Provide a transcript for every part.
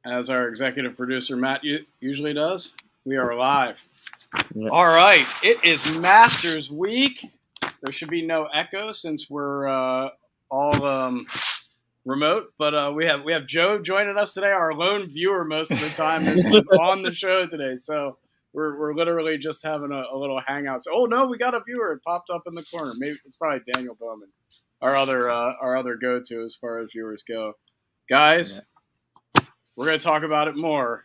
as our executive producer Matt usually does, we are live. Yeah. All right, it is Masters Week. There should be no echo since we're all remote, but we have Joe joining us today. Our lone viewer most of the time is on the show today, so we're literally just having a little hangout. So, oh no, we got a viewer. It popped up in the corner. Maybe it's probably Daniel Bowman, our other go-to as far as viewers go. Guys, we're going to talk about it more,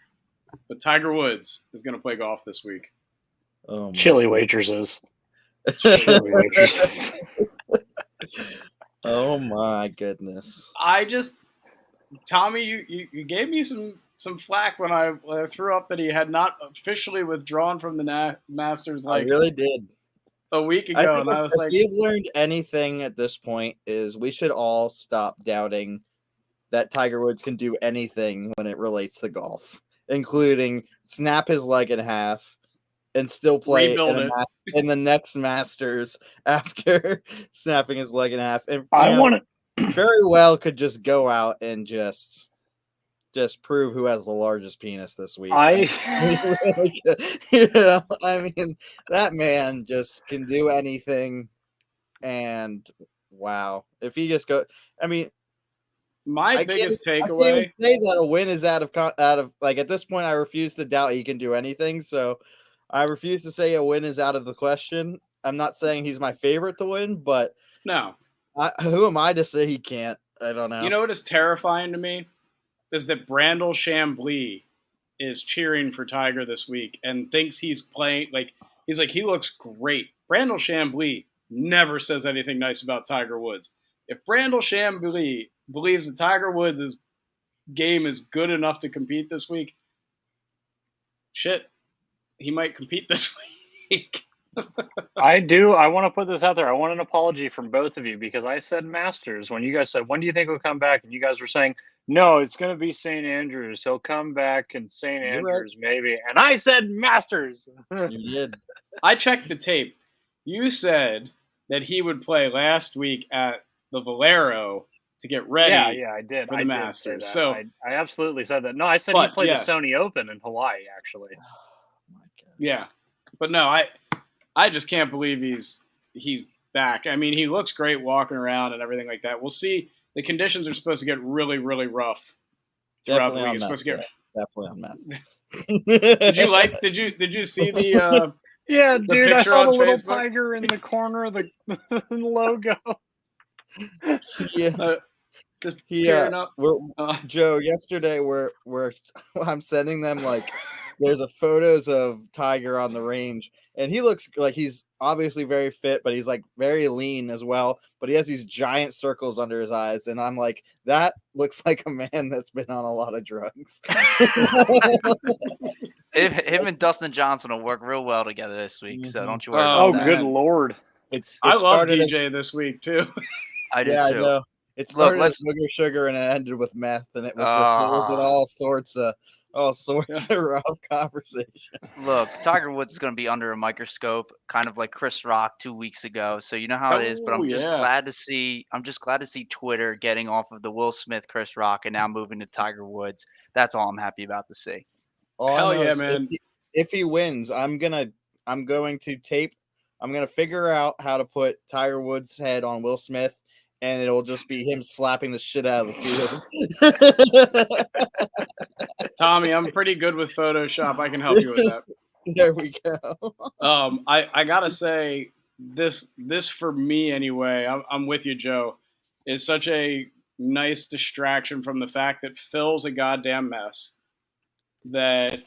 but Tiger Woods is going to play golf this week. Chili waitresses. Chili waitresses. Oh my goodness! Tommy, you gave me some flack when I threw up that he had not officially withdrawn from the Masters. I really did a week ago, I think and I was if like, we've learned anything at this point is we should all stop doubting that Tiger Woods can do anything when it relates to golf, including snap his leg in half and still play in the next Masters after snapping his leg in half. And very well could just go out and just prove who has the largest penis this week. I mean, that man just can do anything. And wow, if he just go, I mean, my biggest takeaway. I can't say that a win is out of like at this point. I refuse to doubt he can do anything. So I refuse to say a win is out of the question. I'm not saying he's my favorite to win, but no. Who am I to say he can't? I don't know. You know what is terrifying to me is that Bernhard Langer is cheering for Tiger this week and thinks he's playing he looks great. Bernhard Langer never says anything nice about Tiger Woods. If Bernhard Langer believes that Tiger Woods' game is good enough to compete this week, shit, he might compete this week. I want to put this out there. I want an apology from both of you because I said Masters when you guys said, when do you think he'll come back? And you guys were saying, no, it's going to be St. Andrews. He'll come back in St. Andrews, maybe. And I said Masters. You did. I checked the tape. You said that he would play last week at the Valero to get ready. Yeah, I did. For the Masters. So I absolutely said that. No, I said he played the Sony Open in Hawaii, actually. Oh my God. Yeah, but no, I just can't believe he's back. I mean, he looks great walking around and everything like that. We'll see. The conditions are supposed to get really, really rough throughout the week. It's supposed to get definitely on that. Did you see the? Yeah, dude, I saw the little Facebook? tiger in the corner of the logo. Yeah. Just peering up. Joe, yesterday I'm sending them there's photos of Tiger on the range, and he looks like he's obviously very fit, but he's very lean as well. But he has these giant circles under his eyes, and I'm like, that looks like a man that's been on a lot of drugs. Him and Dustin Johnson will work real well together this week, so don't you worry about that. Oh, good Lord. I love DJ this week, too. I do, too. I know. It started with sugar and it ended with meth, and it was all sorts of rough conversation. Look, Tiger Woods is going to be under a microscope, kind of like Chris Rock 2 weeks ago. So you know how it is. But I'm just glad to see. I'm just glad to see Twitter getting off of the Will Smith, Chris Rock, and now moving to Tiger Woods. That's all I'm happy about to see. Hell yeah, man! If he wins, I'm going to tape. I'm going to figure out how to put Tiger Woods' head on Will Smith, and it'll just be him slapping the shit out of the field. Tommy, I'm pretty good with Photoshop. I can help you with that. There we go. I gotta say, this for me anyway, I'm with you, Joe, is such a nice distraction from the fact that Phil's a goddamn mess. That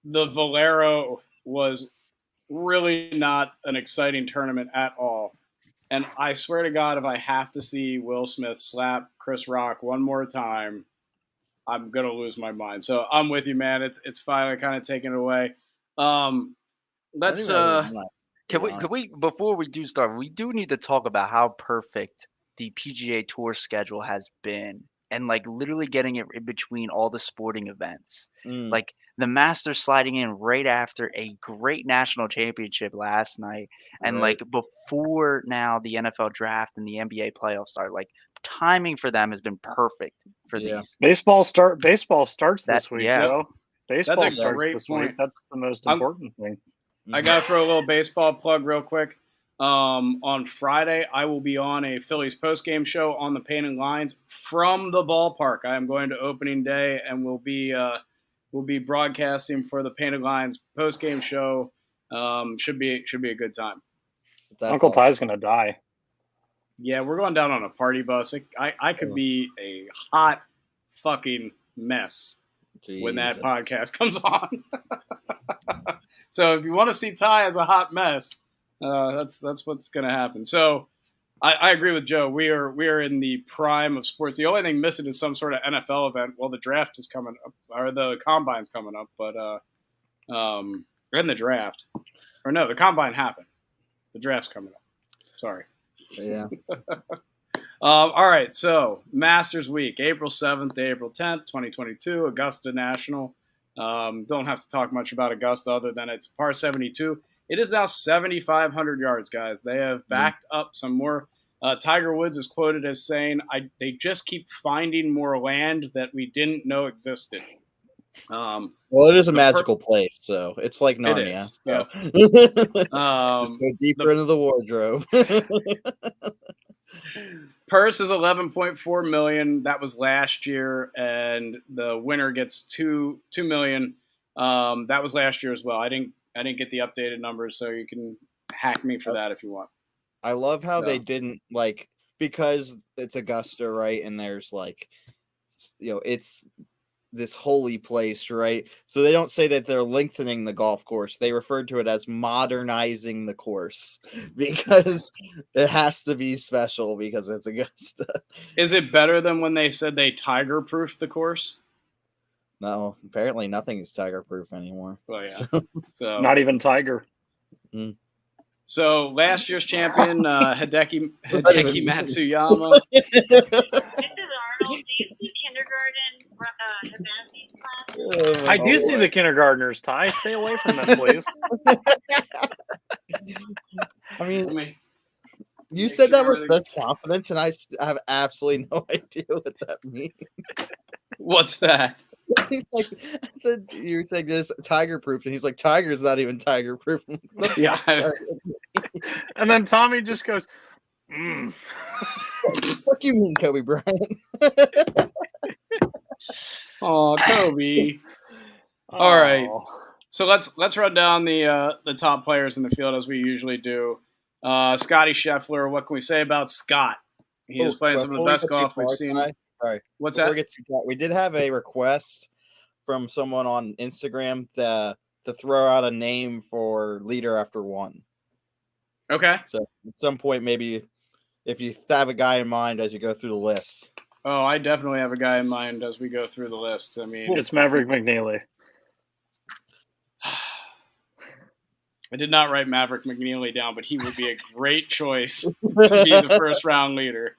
the Valero was really not an exciting tournament at all. And I swear to God, if I have to see Will Smith slap Chris Rock one more time, I'm going to lose my mind. So I'm with you, man. It's finally kind of taken away. Could we before we do start, we do need to talk about how perfect the PGA Tour schedule has been, and literally getting it in between all the sporting events. Like the Masters sliding in right after a great national championship last night, and before now the NFL draft and the NBA playoffs start. timing for them has been perfect for Yeah. these. Baseball starts That- this week, yeah. though. Baseball a starts great this point. week. That's the most I'm- important thing. I got to throw a little baseball plug real quick. On Friday, I will be on a Phillies postgame show on the Painted Lines from the ballpark. I am going to opening day, and we'll be broadcasting for the Painted Lines postgame show. Should be a good time. That's Uncle awesome. Ty's gonna die. Yeah, we're going down on a party bus. I could be a hot fucking mess when that Jesus. podcast comes on. So if you want to see Ty as a hot mess, that's what's going to happen. So I agree with Joe. We are in the prime of sports. The only thing missing is some sort of NFL event. Well, the draft is coming up, or the combine's coming up, but we're in the draft. Or no, the combine happened. The draft's coming up. Sorry. Yeah. All right, so Masters Week, April 7th to April 10th, 2022, Augusta National. Don't have to talk much about Augusta other than it's par 72. It is now 7,500 yards, guys. They have backed up some more. Tiger Woods is quoted as saying, they just keep finding more land that we didn't know existed. Well, it is a magical place, so it's like Narnia. is, so. Just go deeper into the wardrobe. Purse is 11.4 million. That was last year, and the winner gets $2 million. That was last year as well. I didn't get the updated numbers, so you can hack me for that if you want. I love how they didn't because it's Augusta, right? And there's it's this holy place, right? So they don't say that they're lengthening the golf course. They refer to it as modernizing the course because it has to be special because it's Augusta. Is it better than when they said they tiger-proofed the course? No, apparently nothing is tiger-proof anymore. Well, yeah. So Not even Tiger. So last year's champion, Hideki Matsuyama. This is Arnold. Do you see kindergarten advanced classes? I do see the kindergartners, Ty. Stay away from them, please. I mean, you make said that sure with such everything's- confidence, and I have absolutely no idea what that means. What's that? He's like, I said, you're saying this tiger proof, and he's like, Tiger's not even tiger proof. Yeah. And then Tommy just goes, What do you mean, Kobe Bryant? Oh, Kobe. All right. "Oh." So let's run down the top players in the field as we usually do. Scotty Scheffler. What can we say about Scott? He is playing some of the best golf we've seen. Sorry. What's Before that? we get too far, we did have a request from someone on Instagram to throw out a name for leader after one. Okay. So at some point, maybe if you have a guy in mind as you go through the list. Oh, I definitely have a guy in mind as we go through the list. I mean, It's Maverick McNeely. I did not write Maverick McNeely down, but he would be a great choice to be the first round leader.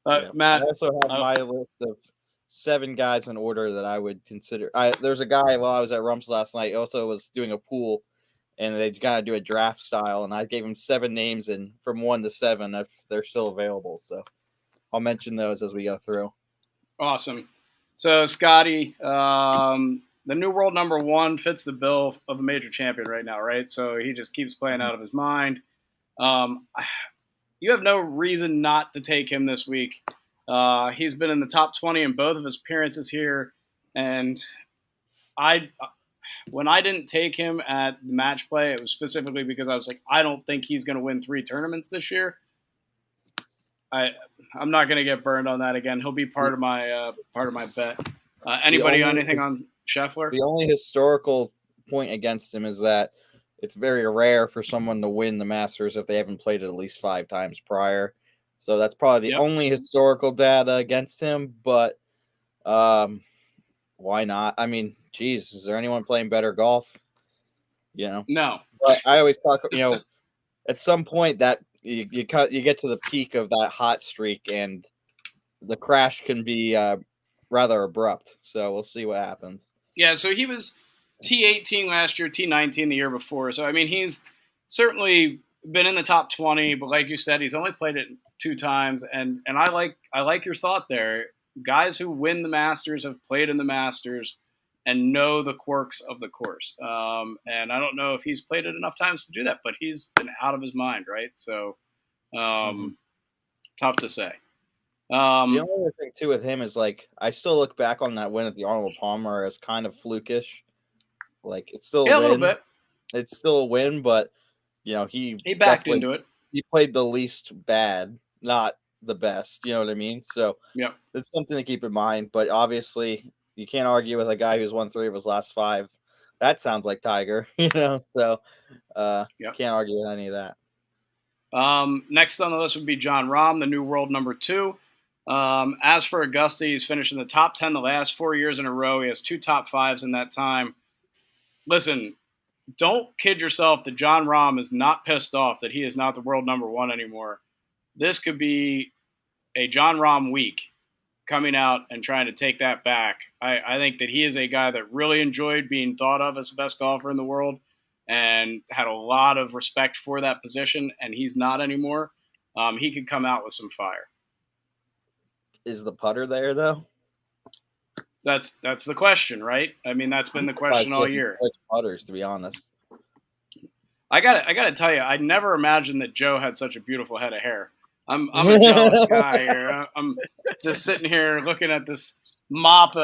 Yeah. Matt, I also have my list of 7 guys in order that I would consider. There's a guy while I was at Rumps last night. Also was doing a pool, and they got to do a draft style, and I gave him 7 names, and from 1 to 7 if they're still available. So I'll mention those as we go through. awesome. So Scotty, the new world number 1 fits the bill of a major champion right now, right? So he just keeps playing out of his mind. You have no reason not to take him this week. He's been in the top 20 in both of his appearances here, and when I didn't take him at the match play, it was specifically because I was like, I don't think he's going to win 3 tournaments this year. I'm not going to get burned on that again. He'll be part of my bet. Anybody on anything on Scheffler? The only historical point against him is that it's very rare for someone to win the Masters if they haven't played it at least 5 times prior. So that's probably the only historical data against him. But why not? I mean, geez, is there anyone playing better golf? No. But I always talk. At some point that you get to the peak of that hot streak, and the crash can be rather abrupt. So we'll see what happens. Yeah, so he was T18 last year, T19 the year before. So, I mean, he's certainly been in the top 20, but like you said, he's only played it 2 times. And I like I like your thought there. Guys who win the Masters have played in the Masters and know the quirks of the course. And I don't know if he's played it enough times to do that, but he's been out of his mind, right? So tough to say. The only other thing too with him is like I still look back on that win at the Arnold Palmer as kind of flukish. Like it's still a win. Little bit. It's still a win, but you know he backed into it. He played the least bad, not the best. You know what I mean? So yeah, it's something to keep in mind. But obviously, you can't argue with a guy who's won 3 of his last 5. That sounds like Tiger, you know. So can't argue with any of that. Next on the list would be Jon Rahm, the new world number 2. As for Augusta, he's finished in the top 10 the last 4 years in a row. He has 2 top 5s in that time. Listen, don't kid yourself that Jon Rahm is not pissed off that he is not the world number 1 anymore. This could be a Jon Rahm week coming out and trying to take that back. I think that he is a guy that really enjoyed being thought of as the best golfer in the world and had a lot of respect for that position, and he's not anymore. He could come out with some fire. Is the putter there, though? That's the question, right? I mean, that's been the question all year. Putters, to be honest. I gotta tell you, I never imagined that Joe had such a beautiful head of hair. I'm a jealous guy here. I'm just sitting here looking at this mop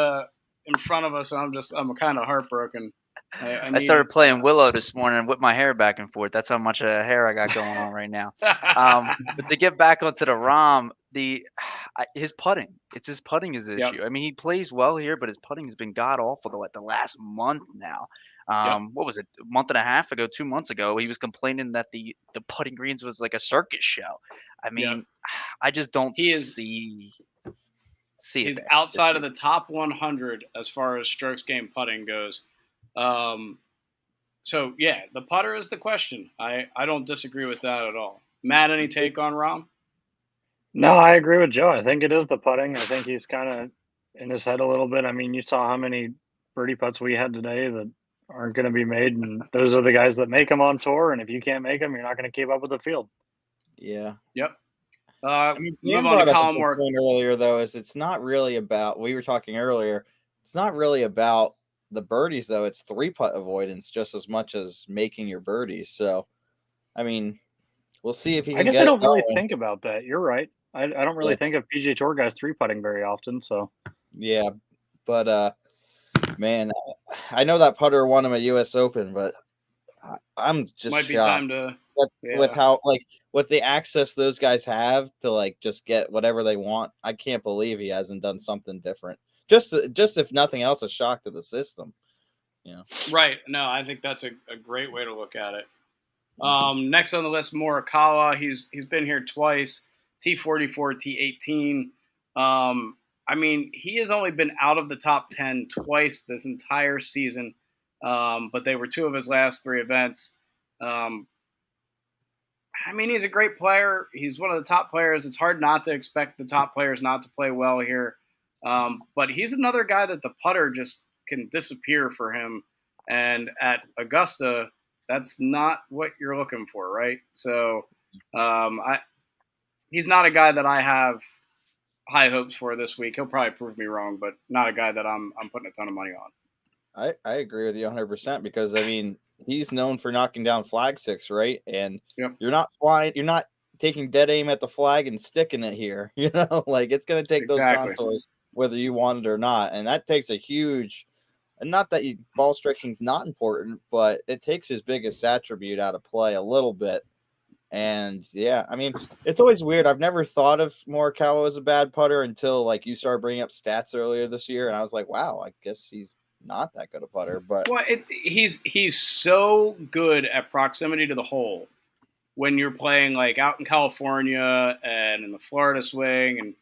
in front of us, and I'm kind of heartbroken. I started playing Willow this morning and whipped my hair back and forth. That's how much hair I got going on right now. But to get back onto the Rahm, his putting. It's his putting is the issue. I mean, he plays well here, but his putting has been god awful the last month now. What was it? A month and a half ago, 2 months ago, he was complaining that the putting greens was like a circus show. I mean, I just don't see he's outside of the top 100 as far as strokes gained putting goes. So yeah, the putter is the question. I don't disagree with that at all. Matt, any take on Rahm? No, I agree with Joe. I think it is the putting. I think he's kind of in his head a little bit. I mean, you saw how many birdie putts we had today that aren't going to be made, and those are the guys that make them on tour. And if you can't make them, you're not going to keep up with the field. Yeah. Yep. I mean, move on to Colin Moore earlier though. It's not really about. We were talking earlier. It's not really about the birdies though. It's 3-putt avoidance just as much as making your birdies. So, I mean, we'll see if he. I guess I don't really think about that. You're right. I don't really think of PGA Tour guys 3-putting very often. So. Yeah, but man, I know that putter won him a U.S. Open, but I'm just might be shocked time to with how with the access those guys have to just get whatever they want. I can't believe he hasn't done something different. Just if nothing else, a shock to the system. Yeah. Right. No, I think that's a great way to look at it. Next on the list, Morikawa. He's been here twice. T44, T18. I mean, he has only been out of the top 10 twice this entire season, but they were 2 of his last 3 events. I mean, he's a great player. He's one of the top players. It's hard not to expect the top players not to play well here. But he's another guy that the putter just can disappear for him. And at Augusta, that's not what you're looking for, right? So he's not a guy that I have high hopes for this week. He'll probably prove me wrong, but not a guy that I'm putting a ton of money on. I agree with you 100% because, I mean, he's known for knocking down flag 6, right? And you're not flying, you're not taking dead aim at the flag and sticking it here. You know, it's going to take those contours whether you want it or not. And that takes a huge, and not that ball striking is not important, but it takes his biggest attribute out of play a little bit. And yeah, I mean, it's always weird. I've never thought of Morikawa as a bad putter until you started bringing up stats earlier this year. And I was like, wow, I guess he's not that good a putter, but he's so good at proximity to the hole when you're playing out in California and in the Florida swing, and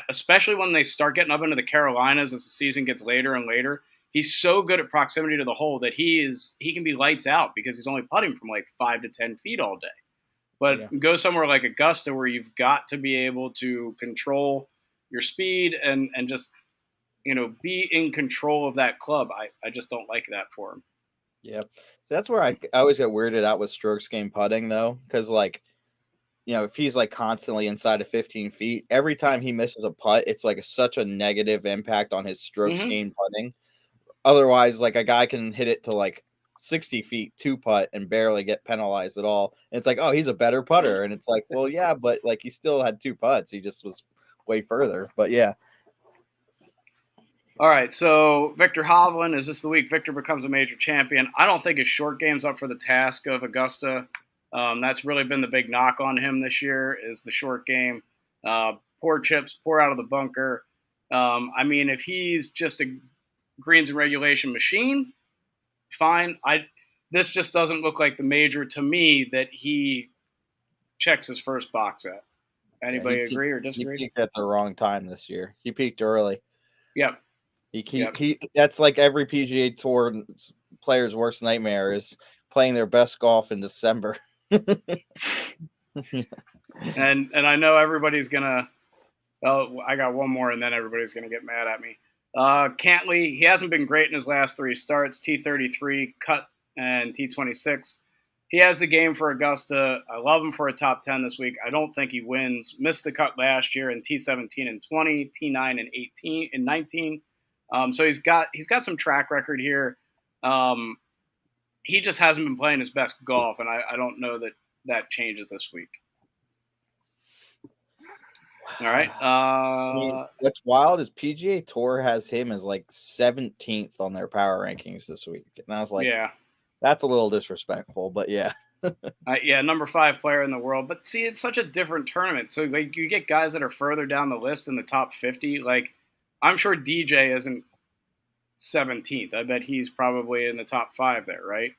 especially when they start getting up into the Carolinas as the season gets later and later. He's so good at proximity to the hole that he can be lights out because he's only putting from 5 to 10 feet all day. But go somewhere like Augusta where you've got to be able to control your speed and just be in control of that club. I just don't like that for him. Yeah. That's where I always get weirded out with strokes game putting, though, because if he's like constantly inside of 15 feet, every time he misses a putt, it's like such a negative impact on his strokes gained putting. Otherwise, like a guy can hit it to like 60 feet 2-putt and barely get penalized at all. And it's like, oh, he's a better putter. And it's like, well, yeah, but like he still had 2 putts. He just was way further. But yeah. All right, so Victor Hovland, is this the week Victor becomes a major champion? I don't think his short game's up for the task of Augusta. That's really been the big knock on him this year is the short game. Poor chips, poor out of the bunker. I mean, if he's just a greens and regulation machine, fine. This just doesn't look like the major to me that he checks his first box at. Anybody agree or disagree? He peaked at the wrong time this year. He peaked early. Yep. That's like every PGA Tour player's worst nightmare is playing their best golf in December. And I know everybody's gonna. Oh, I got one more, and then everybody's gonna get mad at me. Cantley, he hasn't been great in his last 3 starts. T33 cut and T26. He has the game for Augusta. I love him for a top 10 this week. I don't think he wins. Missed the cut last year in T17 and 20, T9 and 18 and 19. So he's got some track record here. He just hasn't been playing his best golf, and I don't know that changes this week. All right. What's wild is PGA Tour has him as like 17th on their power rankings this week, and I was like, yeah, that's a little disrespectful, but yeah. Number 5 player in the world. But see, it's such a different tournament. So like you get guys that are further down the list in the top 50. Like I'm sure DJ isn't 17th. I bet he's probably in the top 5 there, right?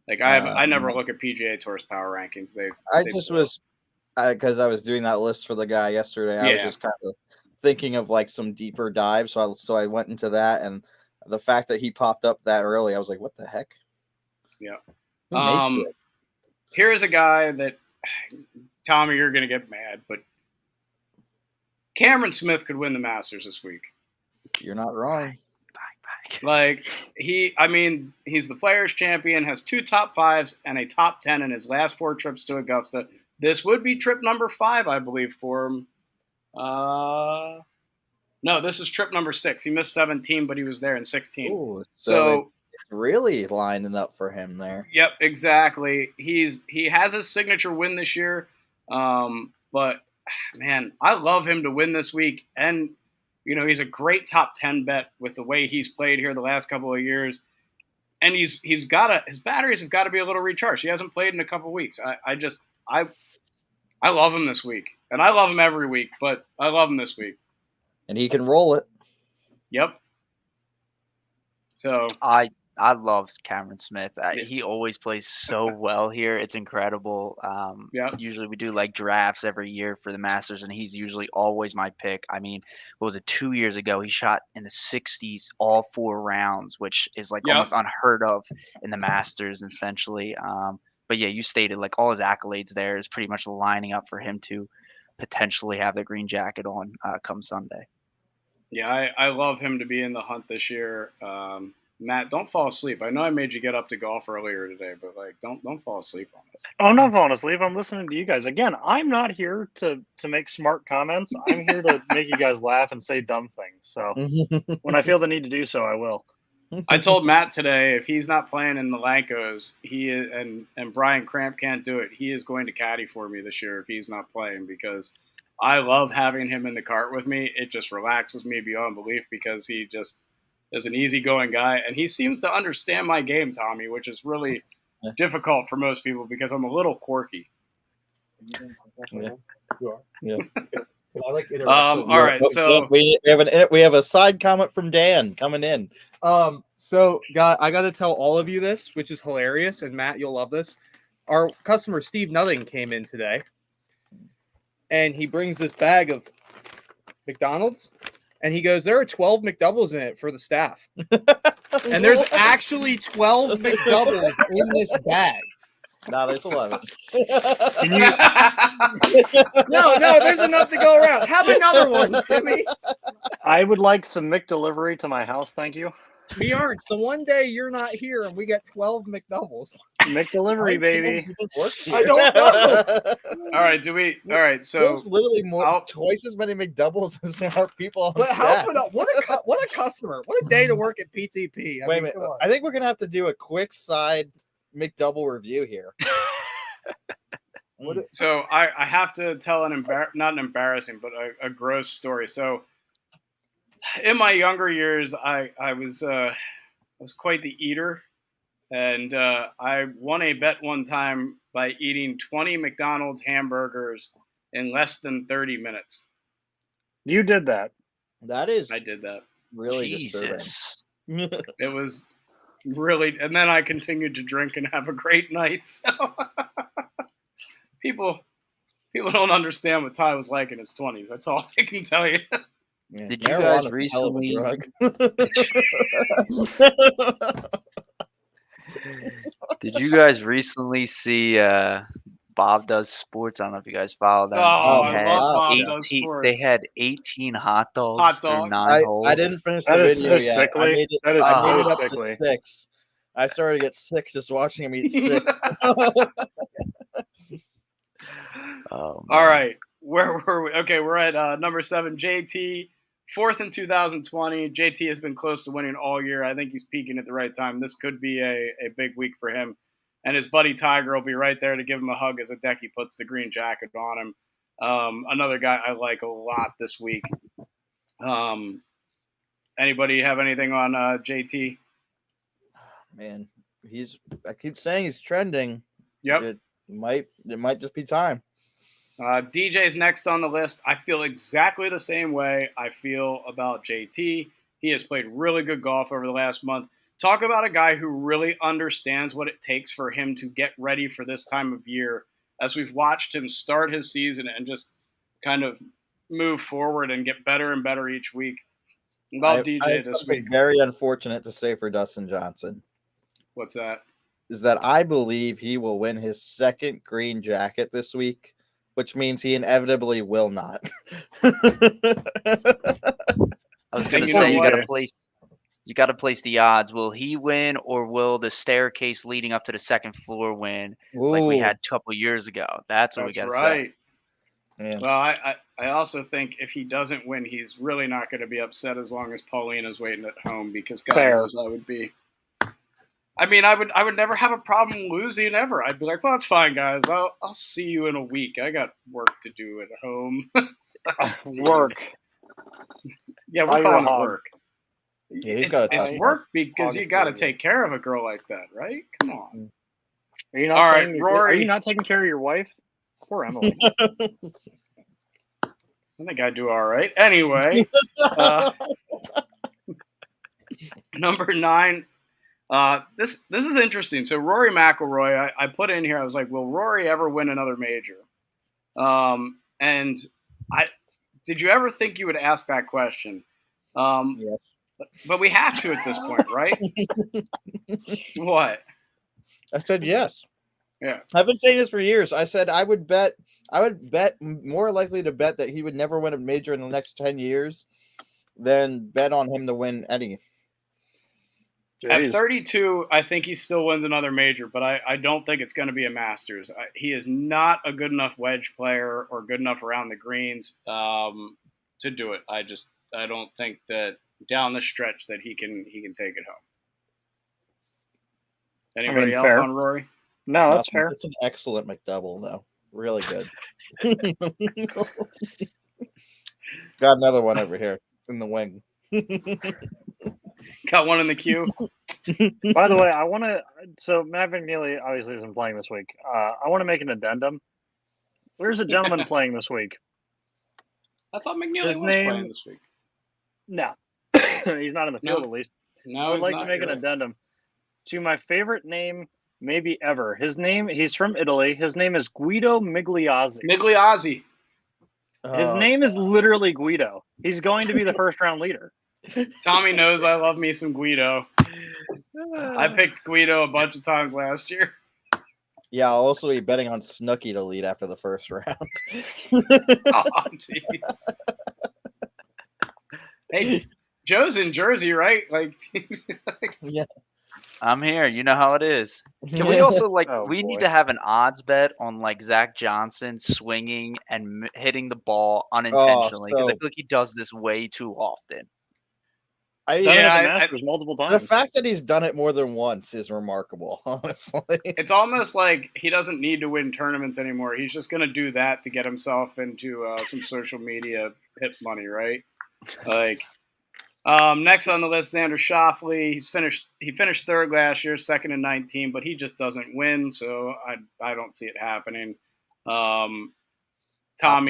Like I never look at PGA Tour's power rankings. Because I was doing that list for the guy yesterday. I was just kind of thinking of like some deeper dives. So I went into that, and the fact that he popped up that early, I was like, what the heck? Yeah. Who makes it? Here's a guy that, Tommy, you're going to get mad, but Cameron Smith could win the Masters this week. You're not wrong. Like, he's the Players' Champion, has 2 top 5s and a top 10 in his last 4 trips to Augusta. This would be trip number 5, I believe, for him. No, this is trip number 6. He missed 17, but he was there in 16. Ooh, so it's really lining up for him there. Yep, exactly. He has his signature win this year, but man, I love him to win this week. And he's a great top 10 bet with the way he's played here the last couple of years. And his batteries have got to be a little recharged. He hasn't played in a couple of weeks. I love him this week. And I love him every week, but I love him this week. And he can roll it. Yep. So I love Cameron Smith. He always plays so well here. It's incredible. Usually we do like drafts every year for the Masters, and he's usually always my pick. I mean, what was it, 2 years ago? He shot in the 60s all 4 rounds, which is like almost unheard of in the Masters, essentially. But yeah, you stated like all his accolades there is pretty much lining up for him to potentially have the green jacket on come Sunday. Yeah, I love him to be in the hunt this year. Matt, don't fall asleep. I know I made you get up to golf earlier today, but like, don't fall asleep on us. I'm not falling asleep. I'm listening to you guys. Again, I'm not here to make smart comments. I'm here to make you guys laugh and say dumb things. So when I feel the need to do so, I will. I told Matt today if he's not playing in the Lankos, he is, and Brian Cramp can't do it. He is going to caddy for me this year if he's not playing, because I love having him in the cart with me. It just relaxes me beyond belief because he just is an easygoing guy, and he seems to understand my game, Tommy, which is really difficult for most people because I'm a little quirky. Yeah. You are. Yeah. I like all right, so we have a side comment from Dan coming in. So I got to tell all of you this, which is hilarious, and Matt, you'll love this. Our customer Steve Nutting came in today, and he brings this bag of McDonald's, and he goes, "There are 12 McDoubles in it for the staff," and there's actually 12 McDoubles in this bag. No, there's 11. No, there's enough to go around. Have another one, Timmy. I would like some McDelivery to my house, thank you. We aren't. So one day you're not here and we get 12 McDoubles. McDelivery, baby. I don't know. All right, all right, so There's literally I'll- twice as many McDoubles as there are people on But staff. what a customer! What a day to work at PTP. Wait a minute. I think we're gonna have to do a quick side McDouble review here. So I have to tell not an embarrassing, but a gross story. So in my younger years, I was quite the eater, and I won a bet one time by eating 20 McDonald's hamburgers in less than 30 minutes. You did that. That is I did that. really Jesus. disturbing. It was really, and then I continued to drink and have a great night. So people don't understand what Ty was like in his 20s. That's all I can tell you. Yeah, Did you guys marijuana's a hell of a recently- drug. Did you guys recently see Bob Does Sports? I don't know if you guys follow that. Oh, I love Bob Does 18 Sports. They had 18 hot dogs. Hot through dogs. 9 holes. I didn't finish the That is video so yet. sickly. I made it, That is I so made it up sickly. to 6. I started to get sick just watching him eat 6. Oh, All man. right, where were we? Okay, we're at number 7, JT. 4th in 2020. JT has been close to winning all year. I think he's peaking at the right time. This could be a big week for him. And his buddy Tiger will be right there to give him a hug as Hideki puts the green jacket on him. Another guy I like a lot this week. Anybody have anything on JT? Man, I keep saying he's trending. Yep. It might just be time. DJ's next on the list. I feel exactly the same way I feel about JT. He has played really good golf over the last month. Talk about a guy who really understands what it takes for him to get ready for this time of year, as we've watched him start his season and just kind of move forward and get better and better each week. About DJ I have this something week. very unfortunate to say for Dustin Johnson What's that? is that I believe he will win his second green jacket this week, which means he inevitably will not. I was going And to you say know you got to place the odds. Will he win, or will the staircase leading up to the second floor win, like we Ooh, had a couple years ago? That's what That's we got to right. man. Well, I also think if he doesn't win, he's really not going to be upset as long as Paulina's waiting at home, because God Fair. knows I would be. I mean, I would never have a problem losing ever. I'd be like, well, it's fine, guys. I'll see you in a week. I got work to do at home. Work. Yeah, we're Tiger calling it hog. work. Yeah, he's got a It's tough work because hog you got to is take care of a girl like that, right? Come on. Are you not All right, saying, Rory. Are you not taking care of your wife? Poor Emily. I think I do all right. Anyway, number 9. This is interesting. So Rory McIlroy, I put in here. I was like, will Rory ever win another major? And did you ever think you would ask that question? Yes. But we have to at this point, right? What? I said yes. Yeah. I've been saying this for years. I said I would bet more likely to bet that he would never win a major in the next 10 years than bet on him to win any. At Jeez. 32, I think he still wins another major, but I don't think it's going to be a Masters. He is not a good enough wedge player or good enough around the greens to do it. I don't think that down the stretch that he can take it home. Anybody else fair. on Rory? No, that's Nothing. fair. It's an excellent McDouble, though. Really good. Got another one over here in the wing. Got one in the queue. By the way, I want to. So Matt McNeely obviously isn't playing this week. I want to make an addendum. There's a gentleman playing this week. I thought McNeely His was name- playing this week. No, he's not in the field No. at least. No, I'd he's like not. to make an You're right. addendum to my favorite name maybe ever. He's from Italy. His name is Guido Migliozzi. Migliozzi. His name is literally Guido. He's going to be the first round leader. Tommy knows I love me some Guido. I picked Guido a bunch of times last year. Yeah, I'll also be betting on Snooki to lead after the first round. Oh, jeez. Hey, Joe's in Jersey, right? Like, Yeah. I'm here. You know how it is. Can we also we need boy. to have an odds bet on like Zach Johnson swinging and hitting the ball unintentionally because I feel like he does this way too often. Done it at the Masters multiple times. The fact that he's done it more than once is remarkable, honestly. It's almost like he doesn't need to win tournaments anymore. He's just going to do that to get himself into some social media hit money, right? Like, next on the list, Xander Schofley. He finished third last year, second in 19, but he just doesn't win, so I don't see it happening. Tommy, Top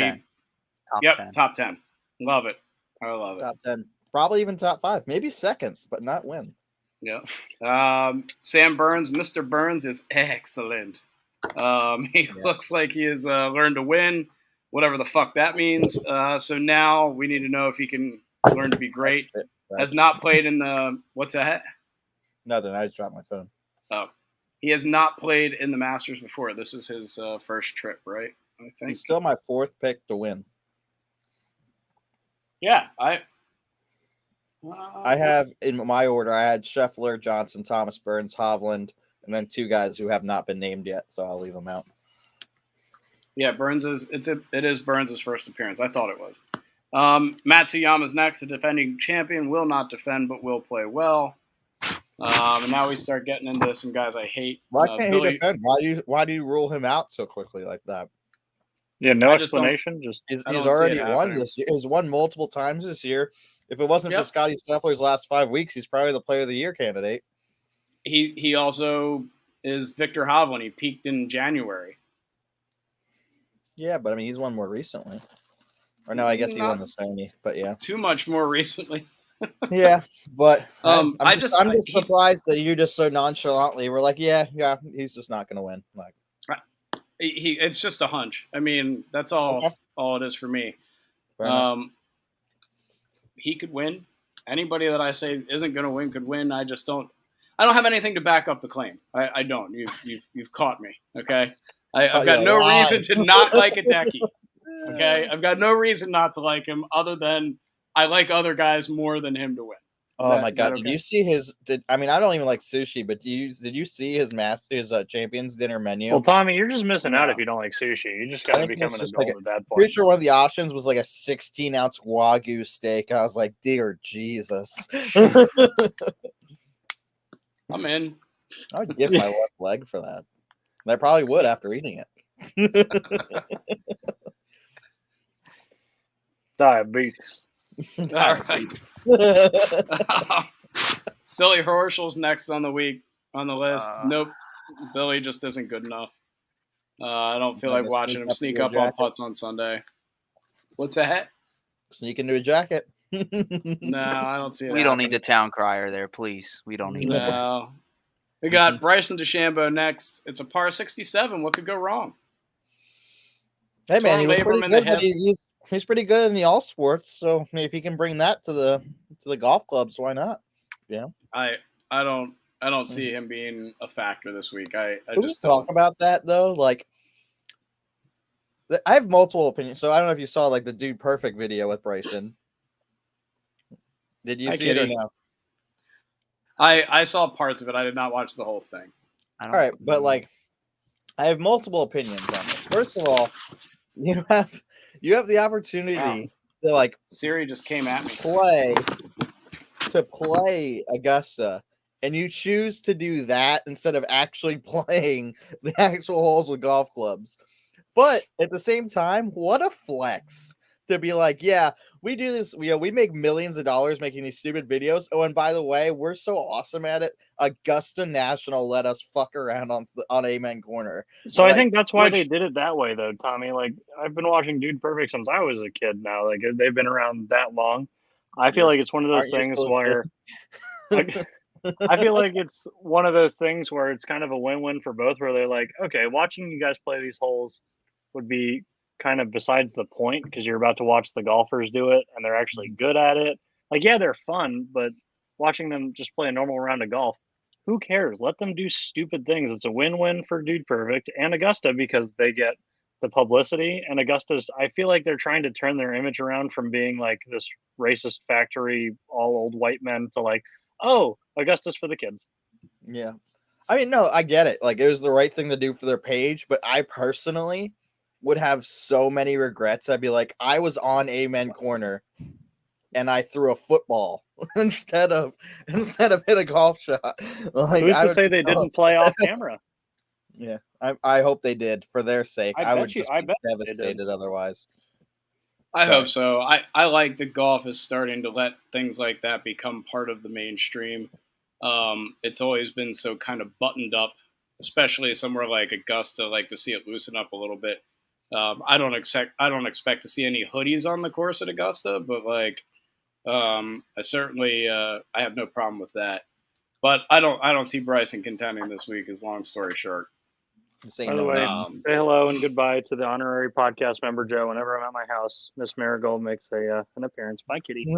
10. Top 10. Love it. I love it. Top 10. Probably even top 5. Maybe second, but not win. Yeah. Sam Burns. Mr. Burns is excellent. He looks like he has learned to win, whatever the fuck that means. So now we need to know if he can learn to be great. Has not played in the – what's that? Nothing. I just dropped my phone. Oh. He has not played in the Masters before. This is his first trip, right? I think. He's still my 4th pick to win. Yeah. I have, in my order, I had Scheffler, Johnson, Thomas, Burns, Hovland, and then 2 guys who have not been named yet, so I'll leave them out. Yeah, it is Burns' first appearance. I thought it was. Matsuyama's next, the defending champion, will not defend but will play well. And now we start getting into some guys I hate. Why can't he defend? Why do you rule him out so quickly like that? Yeah, no explanation. He's already won this year. He's won multiple times this year. If it wasn't for Scotty Scheffler's last 5 weeks, he's probably the Player of the Year candidate. He also is Victor Hovland. He peaked in January. Yeah, but I mean, he's won more recently. Or no, I guess he won the Sony, but yeah. Too much more recently. Yeah, but I'm just I'm surprised that you just so nonchalantly were like, yeah, he's just not going to win. Like, it's just a hunch. I mean, that's all it is for me. He could win. Anybody that I say isn't going to win could win. I don't have anything to back up the claim. I don't. You've caught me. Okay. I've got no reason to not like Hideki. Okay. I've got no reason not to like him other than I like other guys more than him to win. My God! Okay? Did you see his? I don't even like sushi, but did you see his Champions Dinner menu? Well, Tommy, you're just missing out if you don't like sushi. You just got to become an adult at that point. Pretty sure one of the options was like a 16-ounce Wagyu steak. I was like, dear Jesus! I'm in. I would give my left leg for that. And I probably would after eating it. Diabetes. All right. Billy Horschel's next on the list. Nope. Billy just isn't good enough. I don't feel like watching him sneak up on putts on Sunday. What's that? Sneak into a jacket. No, I don't see it. We don't need a town crier there, please. We don't need that. No. We got Bryson De Chambeau next. It's a par 67. What could go wrong? Hey man, he was pretty good. He's pretty good in the all sports. So if he can bring that to the golf clubs, why not? Yeah. I don't see him being a factor this week. I just talk about that though. Like, I have multiple opinions. So I don't know if you saw like the Dude Perfect video with Bryson. Did you see it or no? I saw parts of it. I did not watch the whole thing. All right, but like, I have multiple opinions on it. First of all, you have the opportunity to like Siri just came at me. Play Augusta, and you choose to do that instead of actually playing the actual holes with golf clubs. But at the same time, what a flex to be like, yeah, we do this. We make millions of dollars making these stupid videos. Oh, and by the way, we're so awesome at it. Augusta National let us fuck around on Amen Corner. So I think that's why they did it that way, though, Tommy. Like, I've been watching Dude Perfect since I was a kid now. Like, they've been around that long. I feel like it's one of those things where I feel like it's one of those things where it's kind of a win-win for both, where they're like, okay, watching you guys play these holes would be kind of besides the point because you're about to watch the golfers do it and they're actually good at it. Like, yeah, they're fun, but watching them just play a normal round of golf, who cares? Let them do stupid things. It's a win-win for Dude Perfect and Augusta because they get the publicity. And Augusta's, I feel like they're trying to turn their image around from being like this racist factory, all old white men to like, oh, Augusta's for the kids. Yeah. I mean, no, I get it. Like, it was the right thing to do for their page, but I personally would have so many regrets. I'd be like, I was on Amen Corner and I threw a football instead of hit a golf shot. Like, Who's I to would say be they so didn't play off camera? Yeah, I hope they did for their sake. I I bet would you- just I be bet they did. devastated otherwise. I Sorry. hope so. I like that golf is starting to let things like that become part of the mainstream. It's always been so kind of buttoned up, especially somewhere like Augusta. Like to see it loosen up a little bit. I don't expect to see any hoodies on the course at Augusta, but like I certainly I have no problem with that. But I don't see Bryson contending this week. Is long story short. Say By the no way, now. say hello and goodbye to the honorary podcast member Joe. Whenever I'm at my house, Miss Marigold makes an appearance. Bye, kitty.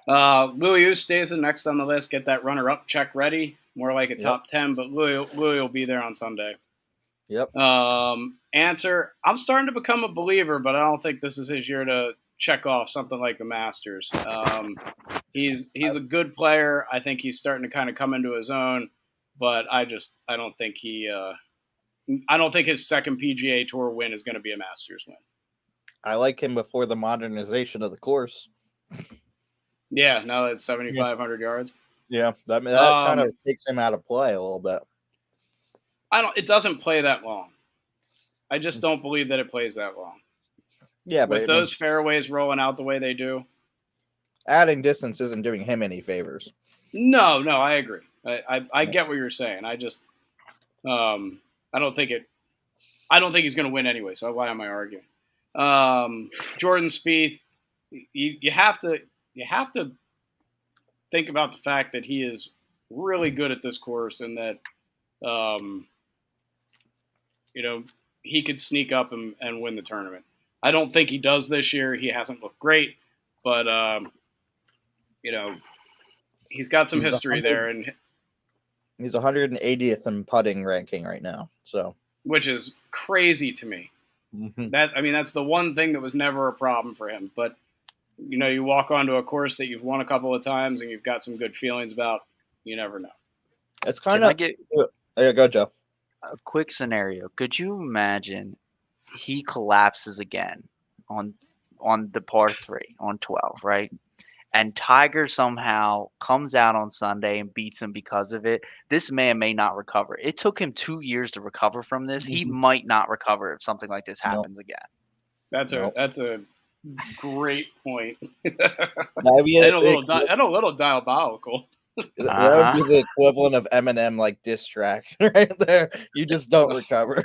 Louis stays in next on the list. Get that runner-up check ready. More like a top 10, but Louis will be there on Sunday. Yep. Answer. I'm starting to become a believer, but I don't think this is his year to check off something like the Masters. He's a good player. I think he's starting to kind of come into his own, but I don't think his second PGA Tour win is going to be a Masters win. I like him before the modernization of the course. Yeah, now that's 7,500 yards. Yeah, that kind of takes him out of play a little bit. It doesn't play that long. I just don't believe that it plays that long. Yeah, but with those fairways rolling out the way they do, adding distance isn't doing him any favors. No, I agree. I get what you're saying. I just I don't think he's going to win anyway. So why am I arguing? Jordan Spieth, you have to think about the fact that he is really good at this course and that he could sneak up and win the tournament. I don't think he does this year. He hasn't looked great, but he's got some history there, and he's 180th in putting ranking right now. So, which is crazy to me. Mm-hmm. That's the one thing that was never a problem for him. But you walk onto a course that you've won a couple of times and you've got some good feelings about. You never know. It's kind of. Yeah, go, Joe. A quick scenario. Could you imagine he collapses again on the par 3 on 12, right? And Tiger somehow comes out on Sunday and beats him because of it. This man may not recover. It took him 2 years to recover from this. Mm-hmm. He might not recover if something like this happens again. That's a great point. And a little diabolical. That would be the equivalent of Eminem like diss track right there. You just don't recover.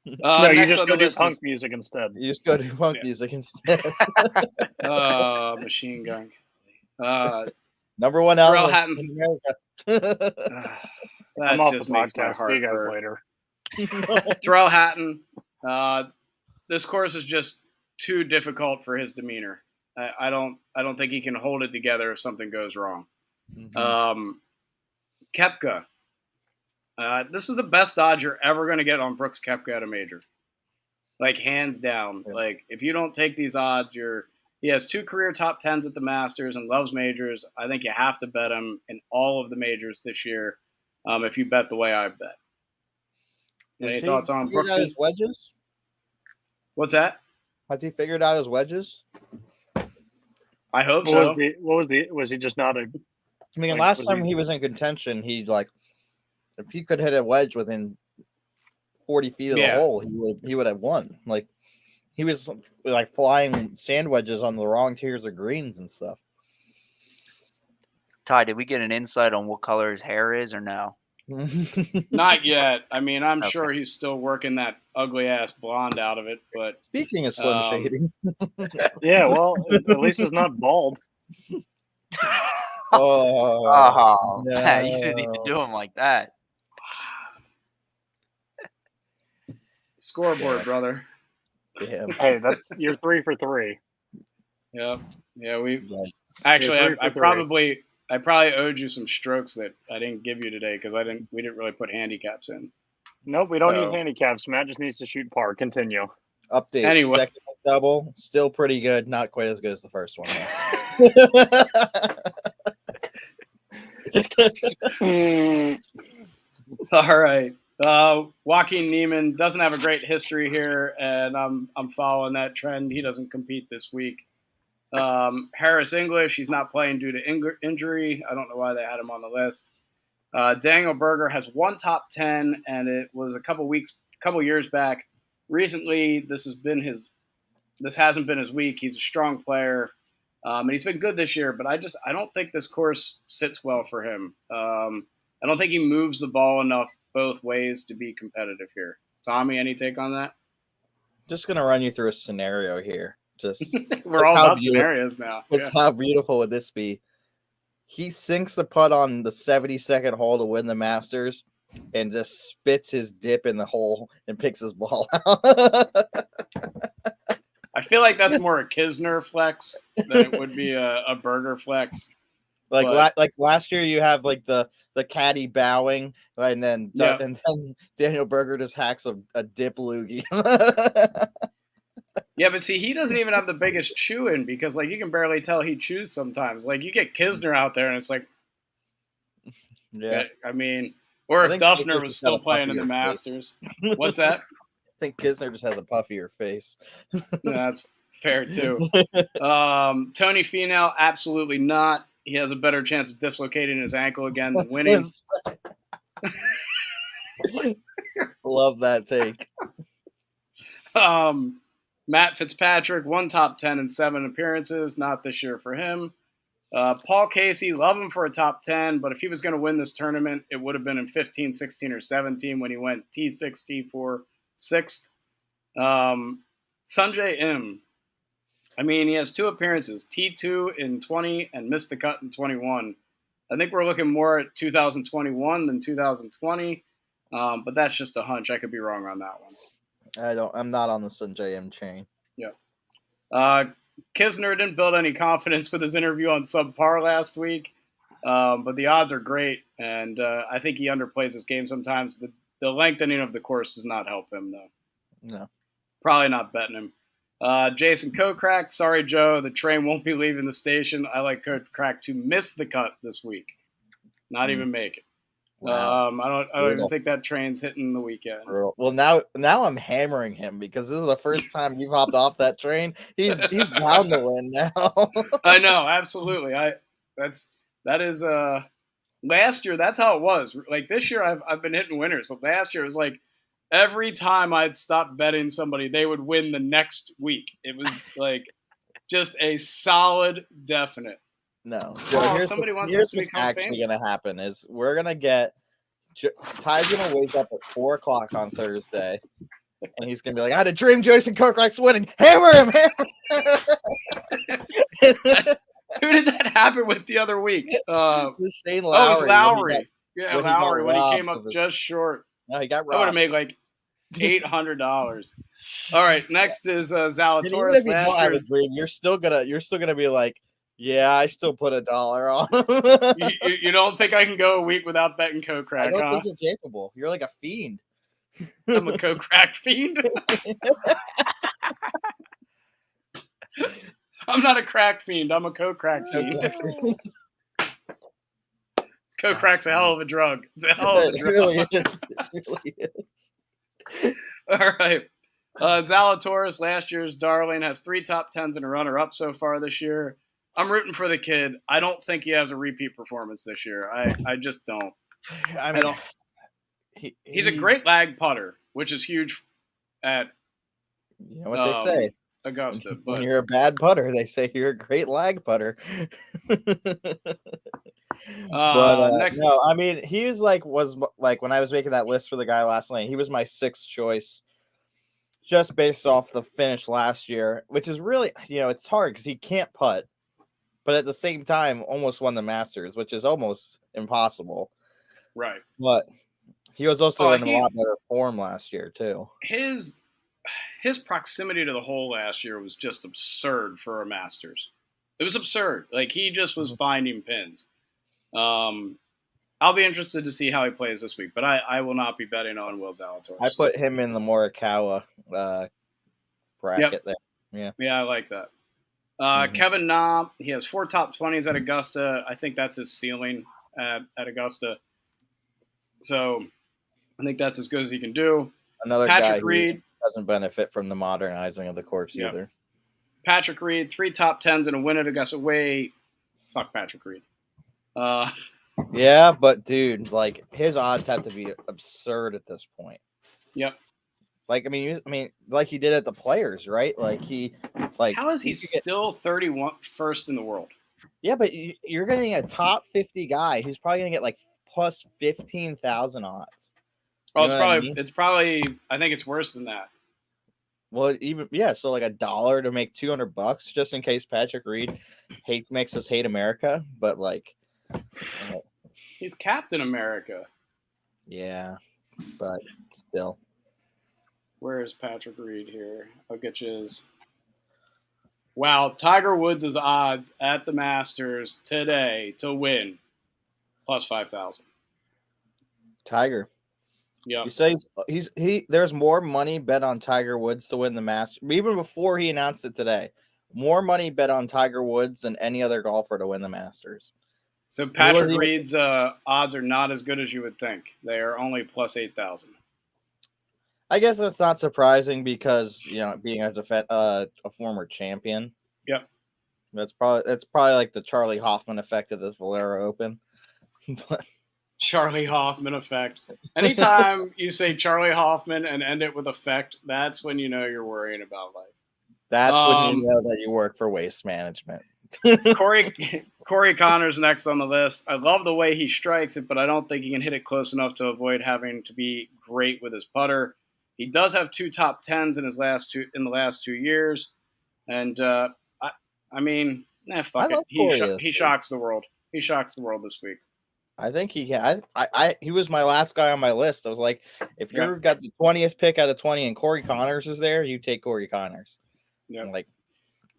No, you just go do punk music instead. You just go do punk music instead. Machine Gun. Number one Terrell album Hatton's in America. I'm off the podcast. See you guys later. Terrell Hatton. This course is just too difficult for his demeanor. I don't think he can hold it together if something goes wrong. Mm-hmm. Koepka. This is the best odds you're ever going to get on Brooks Koepka at a major. Like, hands down. Yeah. Like, if you don't take these odds, he has 2 career top 10s at the Masters and loves majors. I think you have to bet him in all of the majors this year if you bet the way I bet. Any thoughts on Brooks? His wedges? What's that? Has he figured out his wedges? I hope so. Was he just not a... I mean, last time he was in contention, if he could hit a wedge within 40 feet of the hole, he would have won. Like, he was like flying sand wedges on the wrong tiers of greens and stuff. Ty, did we get an insight on what color his hair is or no? Not yet. I mean, I'm sure he's still working that ugly ass blonde out of it. But speaking of Slim Shady, yeah, well, at least it's not bald. Oh, no. You didn't need to do him like that. Scoreboard, brother. Damn. Hey, you're 3 for 3. Yeah. I probably owed you some strokes that I didn't give you today because we didn't really put handicaps in. Nope, we don't need handicaps. Matt just needs to shoot par. Continue. Update. Anyway. Second double, still pretty good. Not quite as good as the first one. All right. Joaquin Neiman doesn't have a great history here, and I'm following that trend. He doesn't compete this week. Harris English, he's not playing due to injury. I don't know why they had him on the list. Daniel Berger has one top 10, and it was a couple years back. Recently, this hasn't been his week. He's a strong player, and he's been good this year. But I don't think this course sits well for him. I don't think he moves the ball enough both ways to be competitive here. Tommy, any take on that? Just gonna run you through a scenario here. Just we're all about scenarios now. How beautiful would this be? He sinks the putt on the 72nd hole to win the Masters and just spits his dip in the hole and picks his ball out. I feel like that's more a Kisner flex than it would be a Berger flex. Like last year, you have like the caddy bowing, and then Daniel Berger just hacks a dip loogie. Yeah, but see, he doesn't even have the biggest chew in because like you can barely tell he chews sometimes. Like you get Kisner out there and it's like, yeah. I mean, or if Duffner was still playing in the Masters. What's that? I think Kisner just has a puffier face. Yeah, that's fair too. Tony Finau, absolutely not. He has a better chance of dislocating his ankle again than winning. Love that take. Matt Fitzpatrick, one top 10 in 7 appearances. Not this year for him. Paul Casey, love him for a top 10, but if he was going to win this tournament, it would have been in 15, 16, or 17 when he went T6, T4, 6th. Sanjay M. I mean, he has 2 appearances, T2 in 20 and missed the cut in 21. I think we're looking more at 2021 than 2020, but that's just a hunch. I could be wrong on that one. I'm not on the Sanjay M chain. Yeah. Kisner didn't build any confidence with his interview on subpar last week, but the odds are great, and I think he underplays his game sometimes. The lengthening of the course does not help him, though. No. Probably not betting him. Jason Kokrak, sorry, Joe, the train won't be leaving the station. I like Kokrak to miss the cut this week, not even make it. Wow. I don't even think that train's hitting the weekend. Well, now I'm hammering him because this is the first time you've hopped off that train. He's bound to win now. I know, absolutely. That is last year. That's how it was. Like this year, I've been hitting winners, but last year it was like every time I'd stop betting somebody, they would win the next week. It was like just a solid definite. No. Here's what's actually going to happen is we're going to get Ty's going to wake up at 4 o'clock on Thursday, and he's going to be like, I had a dream Jason Kokrak's winning. Hammer him! Who did that happen with the other week? Shane Lowry. Oh, it was Lowry. Lowry when he came up just short. No, he got robbed. I would have made like $800. All right, next is Zalatoris. You're still gonna be like, yeah, I still put $1 on. you don't think I can go a week without betting Kokrak? I don't think you're capable. You're like a fiend. I'm a Kokrak fiend. I'm not a crack fiend. I'm a Kokrak fiend. Kokrak's a hell of a drug. It's a hell of a drug. It really is. All right. Zalatoris, last year's darling, has 3 top 10s and a runner-up so far this year. I'm rooting for the kid. I don't think he has a repeat performance this year. I just don't. I mean, he's a great lag putter, which is huge at you know what they say. Augusta. But when you're a bad putter, they say you're a great lag putter. No, I mean, was when I was making that list for the guy last night, he was my 6th choice just based off the finish last year, which is really, it's hard because he can't putt, but at the same time almost won the Masters, which is almost impossible. Right. But he was also in a lot better form last year too. His proximity to the hole last year was just absurd for a Masters. It was absurd. Like he just was finding pins. I'll be interested to see how he plays this week, but I will not be betting on Will Zalatoris. I put him in the Morikawa bracket there. Yeah, I like that. Kevin Na, he has 4 top 20s at Augusta. I think that's his ceiling. at Augusta. So I think that's as good as he can do. Another Patrick guy Reed who doesn't benefit from the modernizing of the course Yep. either. Patrick Reed, 3 top 10s and a win at Augusta. Fuck Patrick Reed. Yeah, but dude, like his odds have to be absurd at this point. Yep. Like I mean, like he did at the Players, right? Like how is he still 31 first in the world? Yeah, but you're getting a top 50 guy who's probably gonna get like plus 15,000 odds. Oh, it's probably. I think it's worse than that. Well, so like $1 to make $200 just in case Patrick Reed makes us hate America, but like. He's Captain America. Yeah, but still. Where is Patrick Reed here? I'll get you his. Wow, Tiger Woods' odds at the Masters today to win plus 5,000. Tiger. Yeah. You say there's more money bet on Tiger Woods to win the Masters even before he announced it today. More money bet on Tiger Woods than any other golfer to win the Masters. So Patrick Reed's odds are not as good as you would think. They are only plus 8,000. I guess that's not surprising because being a former champion. Yep. That's probably like the Charlie Hoffman effect of the Valero Open. Charlie Hoffman effect. Anytime you say Charlie Hoffman and end it with effect, that's when you know you're worrying about life. That's when you know that you work for Waste Management. Corey Connors next on the list. I love the way he strikes it, but I don't think he can hit it close enough to avoid having to be great with his putter. He does have 2 top 10s in the last 2 years, and fuck it. He shocks the world. He shocks the world this week. I think he can. He was my last guy on my list. I was like, if you've got the 20th pick out of 20 and Corey Connors is there, you take Corey Connors. Yeah.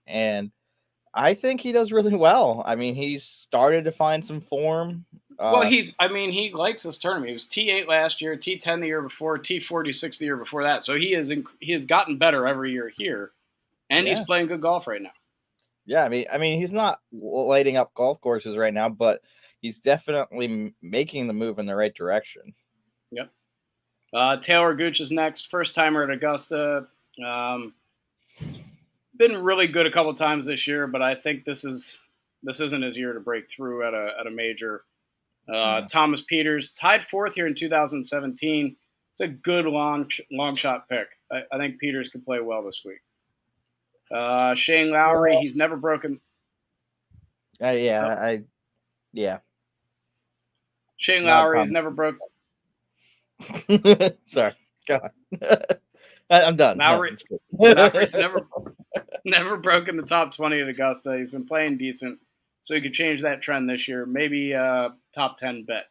And I think he does really well. I mean, he's started to find some form. He likes this tournament. He was T8 last year, T10 the year before, T46 the year before that. So he has gotten better every year here, and he's playing good golf right now. Yeah, I mean, he's not lighting up golf courses right now, but he's definitely making the move in the right direction. Yep. Taylor Gooch is next, first timer at Augusta. Been really good a couple times this year, but I think this isn't his year to break through at a major. Thomas Peters tied 4th here in 2017. It's a good long shot pick. I think Peters could play well this week. Shane Lowry, he's never broken. Yeah. Shane Lowry has never broke. Sorry, go on. I'm done. Lowry's never broken the top 20 at Augusta. He's been playing decent, so he could change that trend this year. Maybe top 10 bet.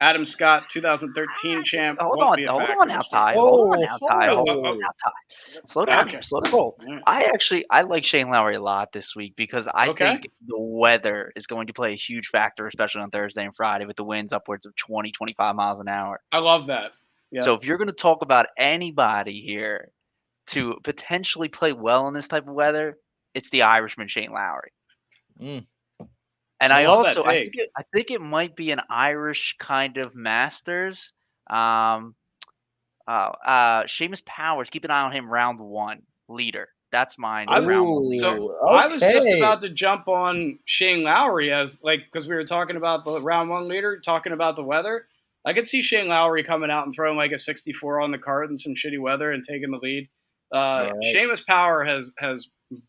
Adam Scott, 2013 champ. Hold on now, Ty. Slow down here. Slow down. I like Shane Lowry a lot this week because I think the weather is going to play a huge factor, especially on Thursday and Friday with the winds upwards of 20, 25 miles an hour. I love that. Yeah. So if you're going to talk about anybody here to potentially play well in this type of weather, it's the Irishman Shane Lowry. And I think it might be an Irish kind of Masters. Seamus Powers, keep an eye on him round 1 leader. That's mine. I was just about to jump on Shane Lowry because we were talking about the round 1 leader, talking about the weather. I could see Shane Lowry coming out and throwing like a 64 on the card in some shitty weather and taking the lead. Seamus Power has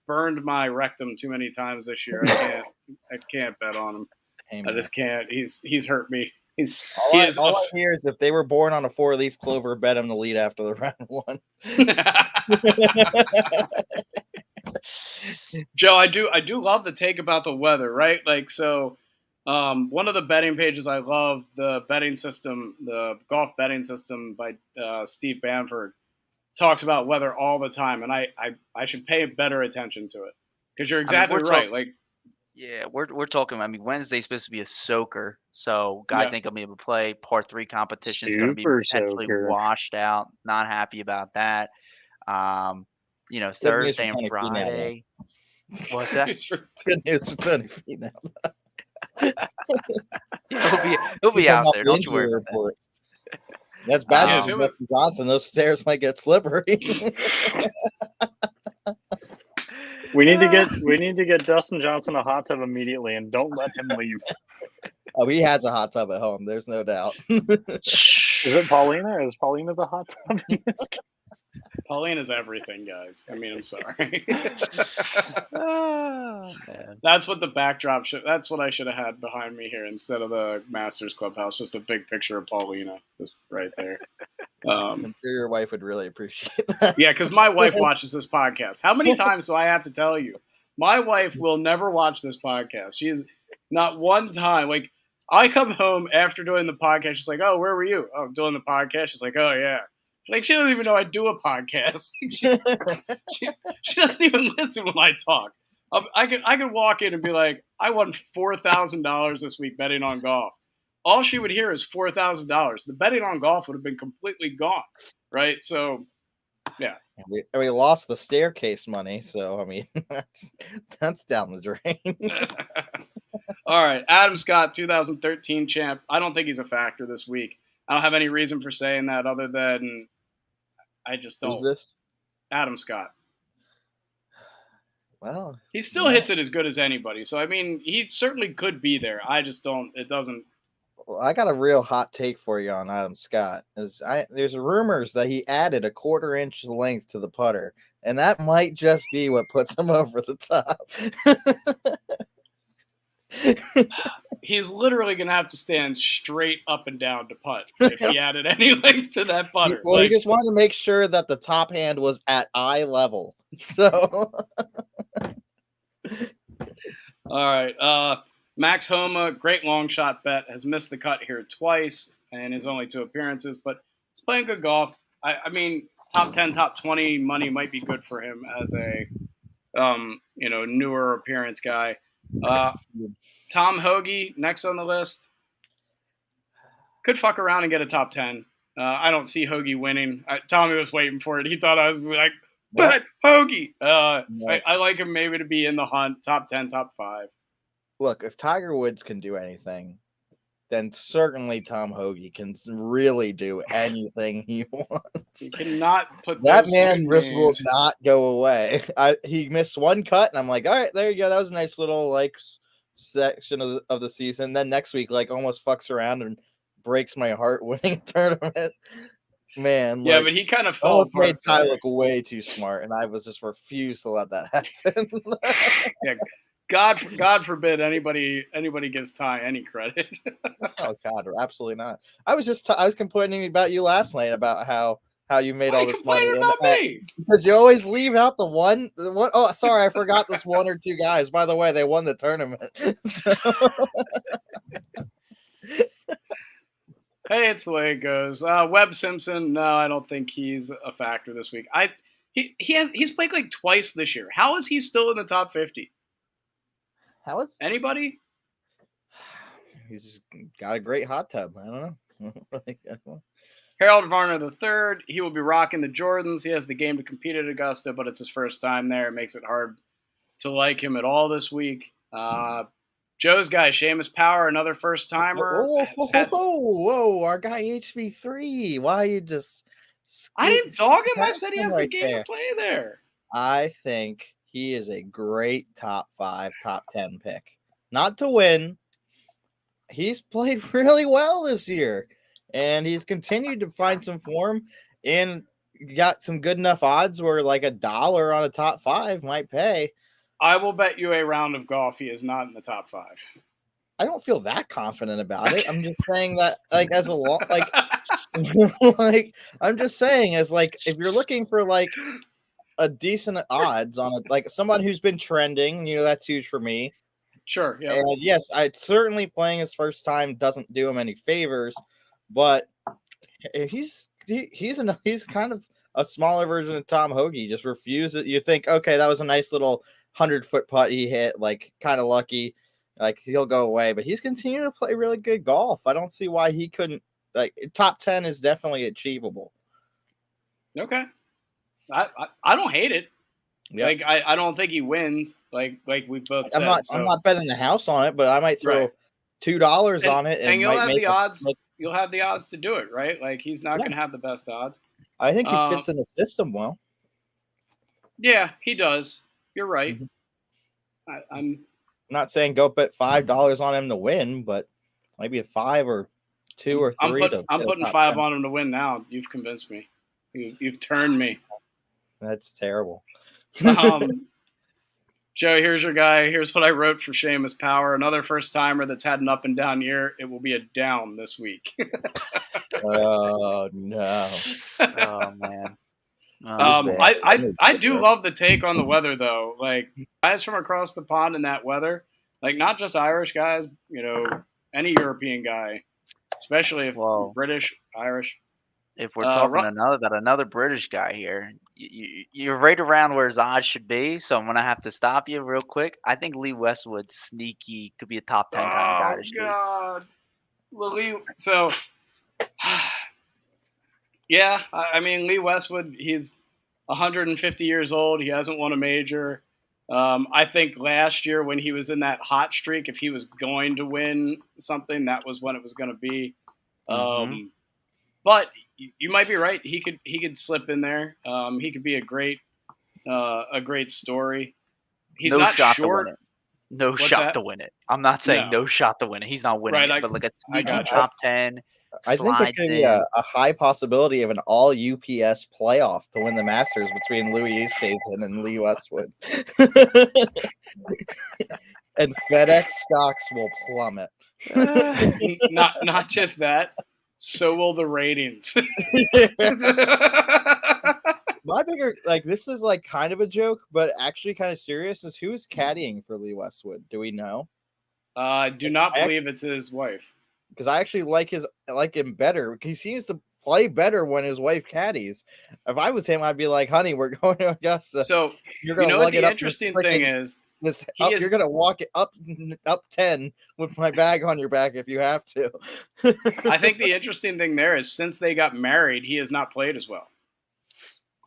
burned my rectum too many times this year. I can't bet on him. Hey, I just can't. He's hurt me. All I hear is if they were born on a 4-leaf clover, bet him the lead after the round 1. Joe, I do love the take about the weather, right? One of the betting pages I love, the betting system, the golf betting system by Steve Bamford, talks about weather all the time, and I should pay better attention to it because you're exactly right. We're talking. I mean, Wednesday's supposed to be a soaker, so guys ain't gonna be able to play. Part 3 competition is gonna be potentially washed out. Not happy about that. Thursday and Friday. What's that? Good news for Tony Finau. He'll be Come out off there. the Don't you injury worry about that. report. That's bad Yeah, news if it for was- Dustin Johnson. Those stairs might get slippery. We need to get Dustin Johnson a hot tub immediately, and don't let him leave. Oh, he has a hot tub at home. There's no doubt. Is it Paulina? Is Paulina the hot tub in this case? Pauline is everything, guys. I mean, I'm sorry. Oh, man. That's what the backdrop should. That's what I should have had behind me here instead of the Masters Clubhouse. Just a big picture of Paulina, just right there. I'm sure your wife would really appreciate that. Yeah, because my wife watches this podcast. How many times do I have to tell you? My wife will never watch this podcast. She is not one time. Like, I come home after doing the podcast. She's like, "Oh, where were you?" "Oh, I'm doing the podcast." She's like, "Oh, yeah." Like, she doesn't even know I do a podcast. she doesn't even listen when I talk. I could walk in and be like, "I won $4,000 this week betting on golf." All she would hear is $4,000. The betting on golf would have been completely gone, right? So, yeah. We lost the staircase money, so I mean that's down the drain. All right, Adam Scott, 2013 champ. I don't think he's a factor this week. I don't have any reason for saying that other than I just don't. Who's this? Adam Scott. Well, He still hits it as good as anybody. So, I mean, he certainly could be there. I just don't. It doesn't. I got a real hot take for you on Adam Scott. There's rumors that he added a 1/4 inch length to the putter, and that might just be what puts him over the top. He's literally going to have to stand straight up and down to putt if he added any length to that putter. Well, he just wanted to make sure that the top hand was at eye level. So, all right. Max Homa, great long shot bet, has missed the cut here twice in his only 2 appearances, but he's playing good golf. I mean, top 10, top 20 money might be good for him as a newer appearance guy. Tom Hoagie, next on the list. Could fuck around and get a top 10. I don't see Hoagie winning. Tommy was waiting for it. He thought I was like, bet Hoagie. I like him maybe to be in the hunt, top 10, top 5. Look, if Tiger Woods can do anything, then certainly Tom Hoagie can really do anything he wants. You cannot put That those man two will names. not go away. He missed one cut, and I'm like, all right, there you go. That was a nice little section of the season. Then next week, almost fucks around and breaks my heart winning a tournament. Man, yeah, but he kind of fell almost apart made Ty look way too smart, and I was just refused to let that happen. Yeah, God forbid anybody gives Ty any credit. Oh God, absolutely not. I was complaining about you last night about how you made all this money about me? because you always leave out the one. Oh, sorry, I forgot this 1 or 2 guys. By the way, they won the tournament. Hey, it's the way it goes. Webb Simpson, no, I don't think he's a factor this week. He's played like twice this year. How is he still in the top 50? How is Anybody? He's got a great hot tub. I don't know. Harold Varner III, he will be rocking the Jordans. He has the game to compete at Augusta, but it's his first time there. It makes it hard to like him at all this week. Joe's guy, Seamus Power, another first timer. Whoa, our guy HV3. Why you just? I didn't dog him. I said he has the right game there. to play there. I think he is a great top 5, top 10 pick. Not to win. He's played really well this year, and he's continued to find some form and got some good enough odds where like $1 on a top 5 might pay. I will bet you a round of golf he is not in the top 5. I don't feel that confident about it. I'm just saying that as a I'm just saying if you're looking for a decent odds on it, someone who's been trending, that's huge for me. Sure. Yeah. And yes, certainly playing his first time doesn't do him any favors, but he's kind of a smaller version of Tom Hoagie. Just refuse it. You think, okay, that was a nice little 100-foot putt he hit, kind of lucky, he'll go away. But he's continuing to play really good golf. I don't see why he couldn't. Top 10 is definitely achievable. Okay. I don't hate it. Yep. I don't think he wins. Like we both said. I'm not betting the house on it, but I might throw $2 on it, and you'll might have make the odds. You'll have the odds to do it, right? Like he's not going to have the best odds. I think he fits in the system well. Yeah, he does. You're right. Mm-hmm. I'm not saying go bet $5 on him to win, but maybe a 5 or 2 or 3. I'm putting 5 on him to win now. You've convinced me. You've turned me. That's terrible. Joe, here's your guy. Here's what I wrote for Seamus Power. Another first timer that's had an up and down year. It will be a down this week. Oh no! Oh man. I do love the take on the weather though. Like guys from across the pond in that weather, like not just Irish guys, any European guy, especially if British, Irish. If we're talking another British guy here, you're right around where his odds should be. So I'm gonna have to stop you real quick. I think Lee Westwood sneaky could be a top 10 kind of guy. Oh God, Lee. So yeah, I mean Lee Westwood. He's 150 years old. He hasn't won a major. I think last year when he was in that hot streak, if he was going to win something, that was when it was going to be. But you might be right. He could slip in there. He could be a great story. He's no not shot short. To win it. No shot to win it. I'm not saying no shot to win it. He's not winning it, but like a sneaky top 10. I think there could be a high possibility of an all UPS playoff to win the Masters between Louis Oosthuizen and Lee Westwood. And FedEx stocks will plummet. Not just that. So will the ratings. My bigger, this is kind of a joke, but actually kind of serious, is who's caddying for Lee Westwood? Do we know? I do not believe it's his wife. Because I actually like him better. He seems to play better when his wife caddies. If I was him, I'd be like, honey, we're going to Augusta. So you're gonna what the interesting thing is? You're going to walk it up 10 with my bag on your back if you have to. I think the interesting thing there is since they got married, he has not played as well.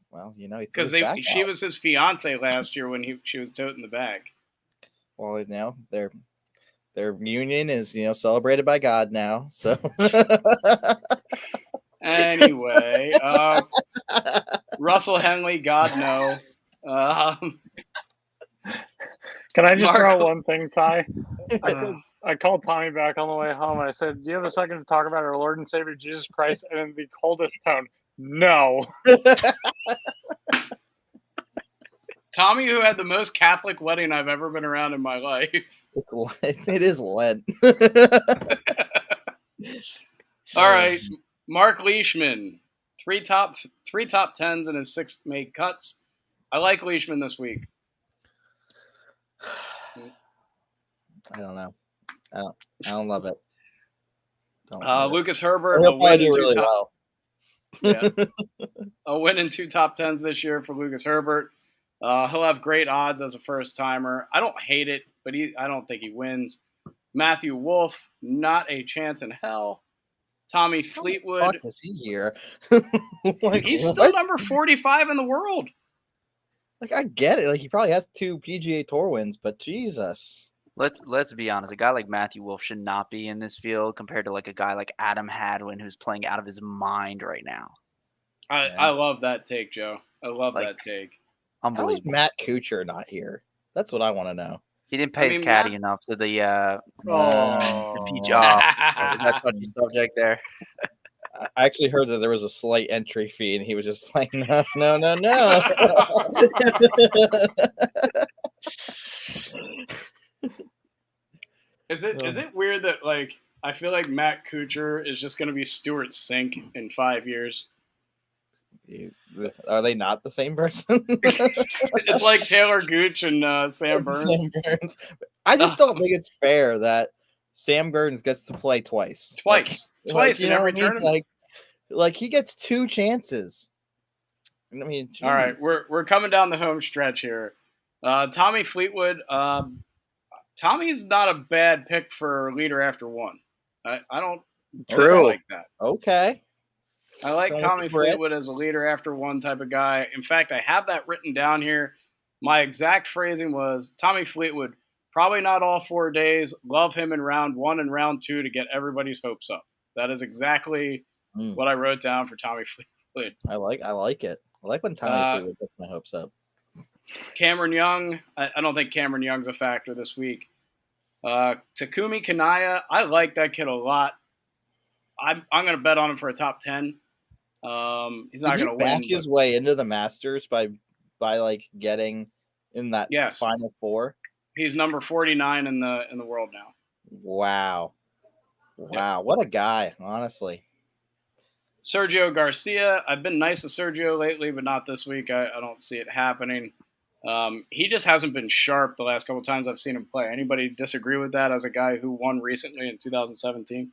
Well, because she was his fiance last year when she was toting the bag. Well, now their union is celebrated by God now. So anyway, Russell Henley, God no. Can I just throw out one thing, Ty? I called Tommy back on the way home. I said, "Do you have a second to talk about our Lord and Savior Jesus Christ?" And in the coldest tone, "No." Tommy, who had the most Catholic wedding I've ever been around in my life. It is Lent. All right, Mark Leishman, three top tens in his 6 made cuts. I like Leishman this week. I don't know. I don't love it. Lucas Herbert, a win in 2 top 10s this year for Lucas Herbert. He'll have great odds as a first timer. I don't hate it, but I don't think he wins. Matthew Wolff, not a chance in hell. Tommy Fleetwood. What the fuck is he here? He's still number 45 in the world. I get it. He probably has 2 PGA Tour wins, but Jesus. Let's be honest. A guy like Matthew Wolff should not be in this field compared to a guy like Adam Hadwin who's playing out of his mind right now. I love that take, Joe. I love that take. How is Matt Kuchar not here? That's what I want to know. He didn't pay his caddy enough to the PGA. That's a subject there. I actually heard that there was a slight entry fee, and he was just like, no. Is it weird that I feel like Matt Kuchar is just going to be Stuart Sink in 5 years? Are they not the same person? It's like Taylor Gooch and Sam Burns. I just don't think it's fair that Sam Burns gets to play twice. Twice in every tournament. He gets 2 chances. I mean, geez. All right, we're coming down the home stretch here. Tommy Fleetwood. Tommy's not a bad pick for leader after 1. I don't dislike that. Okay. I like Tommy Fleetwood as a leader after 1 type of guy. In fact, I have that written down here. My exact phrasing was Tommy Fleetwood, Probably not all 4 days. Love him in round 1 and round 2 to get everybody's hopes up. That is exactly what I wrote down for Tommy Fleetwood. I like it. I like when Tommy Fleetwood gets my hopes up. Cameron Young, I don't think Cameron Young's a factor this week. Takumi Kanaya, I like that kid a lot. I'm going to bet on him for a top 10. He's not going to win. Back his way into the Masters by like getting in that final 4. He's number 49 in the world now. Wow, what a guy! Honestly, Sergio Garcia. I've been nice to Sergio lately, but not this week. I don't see it happening. He just hasn't been sharp the last couple of times I've seen him play. Anybody disagree with that as a guy who won recently in 2017?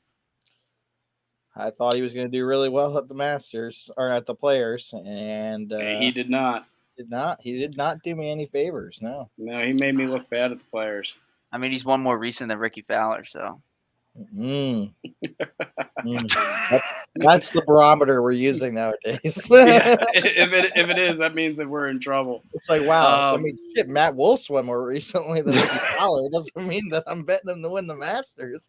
I thought he was going to do really well at the Masters or at the Players, and he did not. He did not do me any favors. No, he made me look bad at the Players. I mean, he's one more recent than Ricky Fowler, so. That's the barometer we're using nowadays. If it is, that means that we're in trouble. It's like, wow. I mean, shit, Matt Wolf's won more recently than Ricky Fowler. It doesn't mean that I'm betting him to win the Masters.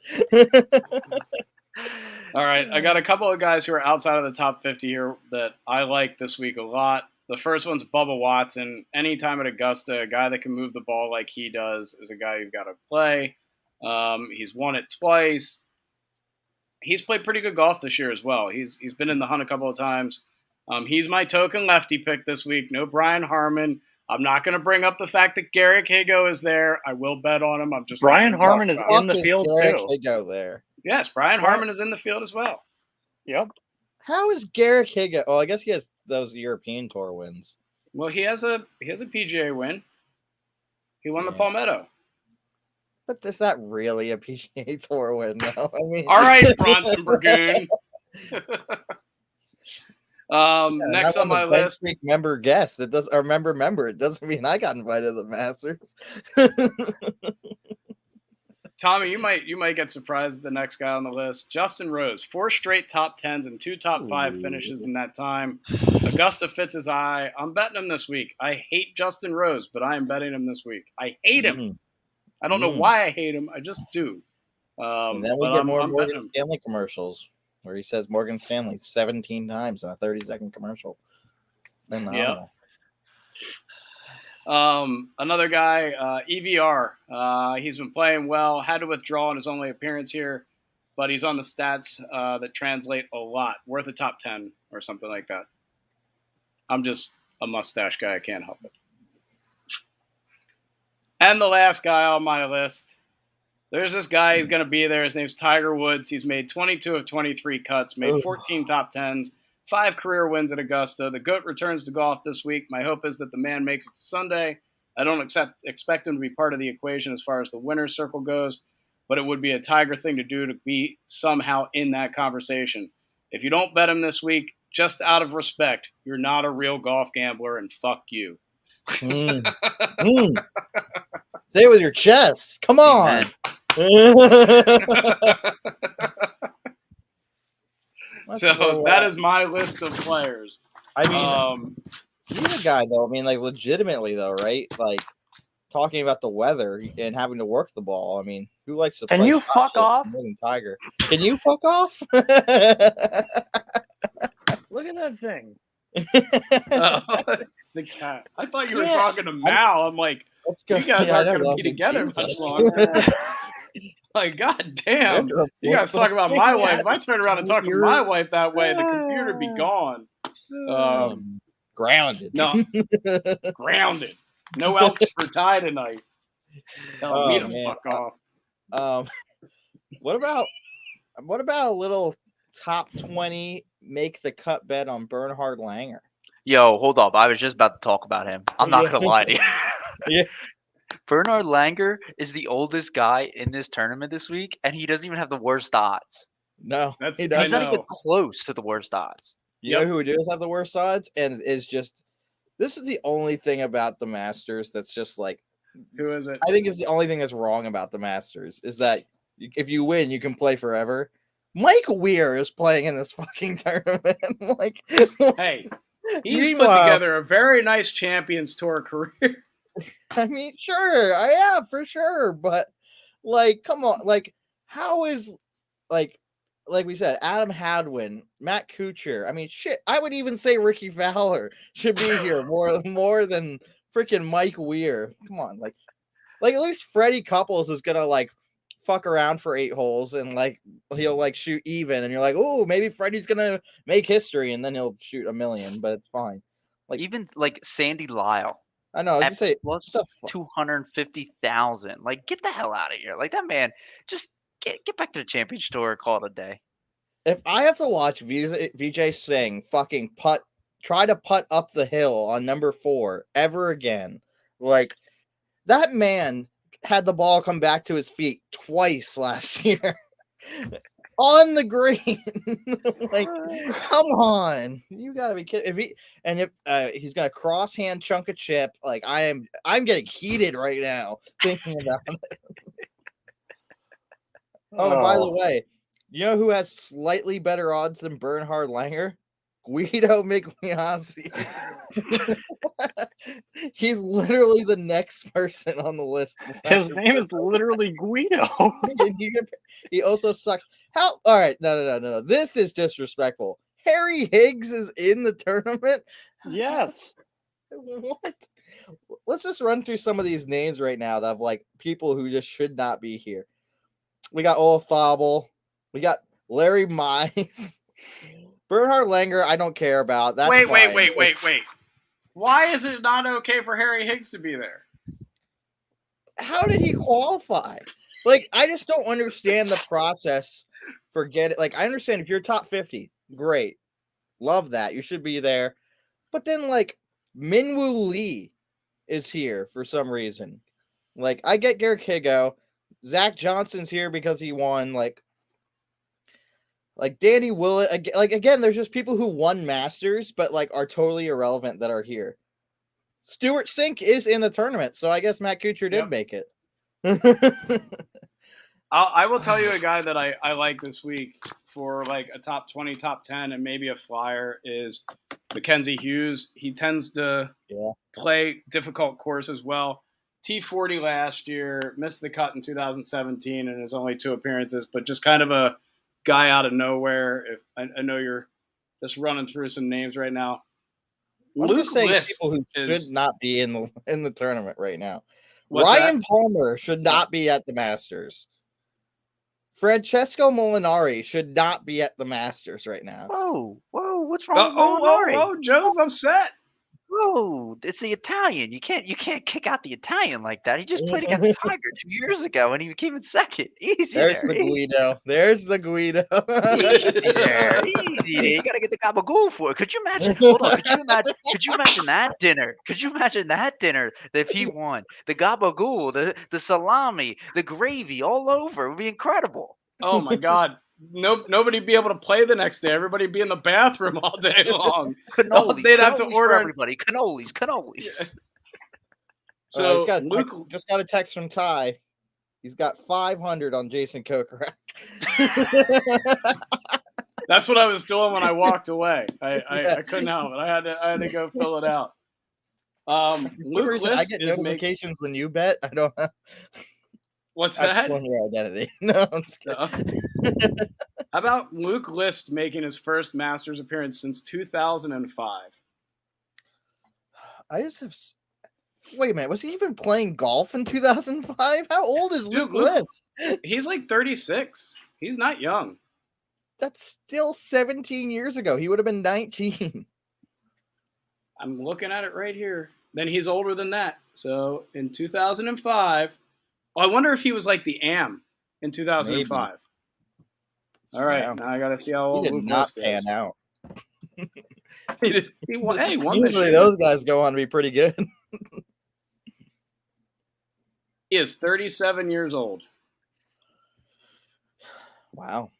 All right, I got a couple of guys who are outside of the top 50 here that I like this week a lot. The first one's Bubba Watson. Anytime at Augusta, a guy that can move the ball like he does is a guy you've got to play. He's won it twice. He's played pretty good golf this year as well. He's been in the hunt a couple of times. He's my token lefty pick this week. No Brian Harman. I'm not going to bring up the fact that Garrick Higo is there. I will bet on him. I'm just Brian Harman is in the field too. Higo there. Yes, Brian Harman is in the field as well. Yep. How is Garrick Higo? Oh, I guess he has those European Tour wins. Well, he has a PGA win. He won the Palmetto. But is that really a PGA Tour win, though? I mean, all right, Bronson Burgoon. Next on my list, member guest. It does, or member. It doesn't mean I got invited to the Masters. Tommy, you might get surprised at the next guy on the list. Justin Rose, 4 straight top 10s and 2 top 5 finishes in that time. Augusta fits his eye. I'm betting him this week. I hate Justin Rose, but I am betting him this week. I hate him. I don't know why I hate him. I just do. And then we get more Morgan Stanley commercials where he says Morgan Stanley 17 times in a 30-second commercial. Yeah. Another guy, EVR. He's been playing well. Had to withdraw in his only appearance here, but he's on the stats that translate a lot. Worth a top 10 or something like that. I'm just a mustache guy. I can't help it. And the last guy on my list, there's this guy. He's going to be there. His name's Tiger Woods. He's made 22 of 23 cuts, made 14 top 10s, 5 career wins at Augusta. The GOAT returns to golf this week. My hope is that the man makes it to Sunday. I don't expect him to be part of the equation as far as the winner's circle goes, but it would be a Tiger thing to do to be somehow in that conversation. If you don't bet him this week, just out of respect, you're not a real golf gambler, and fuck you. Say it with your chest. Come on. So that is my list of players. I mean, he's a guy though. I mean, like legitimately though, right? Like talking about the weather and having to work the ball. I mean, who likes to? Can you fuck off? More than Tiger. Can you fuck off? Look at that thing. It's the cat. I thought you were talking to Mal. I'm like, let's go. You guys aren't going to be together much longer. Like, god damn. You guys talk about my wife. If I turn around and talk to my wife that way, the computer would be gone. Grounded. No. Grounded. No Elks for Ty tonight. Telling me to fuck off. What about a little top 20 make the cut bet on Bernhard Langer? Yo, hold up. I was just about to talk about him. I'm not going to lie to you. Yeah. Bernhard Langer is the oldest guy in this tournament this week, and he doesn't even have the worst odds. No, he He's not even close to the worst odds. You know who does have the worst odds? And is just this is the only thing about the Masters that's just like, who is it? I think it's the only thing that's wrong about the Masters is that if you win, you can play forever. Mike Weir is playing in this fucking tournament. Like, hey, he's put together a very nice Champions Tour career. I mean, sure, I have for sure, but like, come on, like, how is like we said, Adam Hadwin, Matt Kuchar. I mean, shit, I would even say Ricky Fowler should be here more than freaking Mike Weir. Come on, like at least Freddie Couples is gonna like fuck around for 8 holes and like he'll like shoot even, and you're like, oh, maybe Freddie's gonna make history, and then he'll shoot 1,000,000, but it's fine. Like Even like Sandy Lyle I know, at you say plus what the fuck? 250,000. Like, get the hell out of here! Like that man, just get back to the championship tour and call it a day. If I have to watch Vijay Singh fucking try to putt up the hill on number 4 ever again, like that man had the ball come back to his feet twice last year on the green. Like, come on, you gotta be kidding. If he's got a cross-hand chunk of chip, like I'm getting heated right now thinking about it. Oh, and by the way, you know who has slightly better odds than Bernhard Langer? Guido Migliozzi. He's literally the next person on the list. His name is literally Guido. He also sucks. How? All right, no. This is disrespectful. Harry Higgs is in the tournament. Yes. What? Let's just run through some of these names right now that have like people who just should not be here. We got Olaf Thobel. We got Larry Mize. Bernhard Langer, I don't care about. That's Wait. fine. Why is it not okay for Harry Higgs to be there? How did he qualify? Like, I just don't understand the process for getting. Like, I understand if you're top 50, great, love that, you should be there. But then, like, Minwoo Lee is here for some reason. Like, I get Garrett Higo. Zach Johnson's here because he won. Like Danny Willett. Like, again, there's just people who won Masters, but like are totally irrelevant that are here. Stuart Sink is in the tournament, so I guess Matt Kuchar did make it. I will tell you a guy that I like this week for like a top 20, top 10, and maybe a flyer is Mckenzie Hughes. He tends to play difficult courses well. T40 last year, missed the cut in 2017 in his only 2 appearances, but just kind of a guy out of nowhere. If I know you're just running through some names right now. Luke List people who should not be in the tournament right now. Ryan Palmer should not be at the Masters. Francesco Molinari should not be at the Masters right now. Whoa, what's wrong with Molinari? Oh, Joe's upset. Whoa, it's the Italian. You can't kick out the Italian like that. He just played against Tiger 2 years ago, and he came in second. Easy There's there. the Guido. There's the Guido. Easy there. You gotta get the gabagool for it. Could you imagine? Hold on. Could you imagine that dinner? Could you imagine that dinner if he won? The gabagool, the salami, the gravy, all over. It would be incredible. Oh my God. Nobody be able to play the next day. Everybody be in the bathroom all day long. Cannolis. They'd have to order everybody. Cannolis. Yeah. So Luke just got a text from Ty. He's got 500 on Jason Kokrak. That's what I was doing when I walked away. I couldn't help it. I had to go fill it out. Luke List I get notifications when you bet. I don't. What's that? That's your identity. No, I'm just kidding. How about Luke List making his first Masters appearance since 2005? I just have. Wait a minute. Was he even playing golf in 2005? How old is Luke List? He's like 36. He's not young. That's still 17 years ago. He would have been 19. I'm looking at it right here. Then he's older than that. So in 2005. I wonder if he was like the AM in 2005. Maybe. All right, now I got to see how old Luke List is. Out. he won. Hey, won usually those guys go on to be pretty good. He is 37 years old. Wow,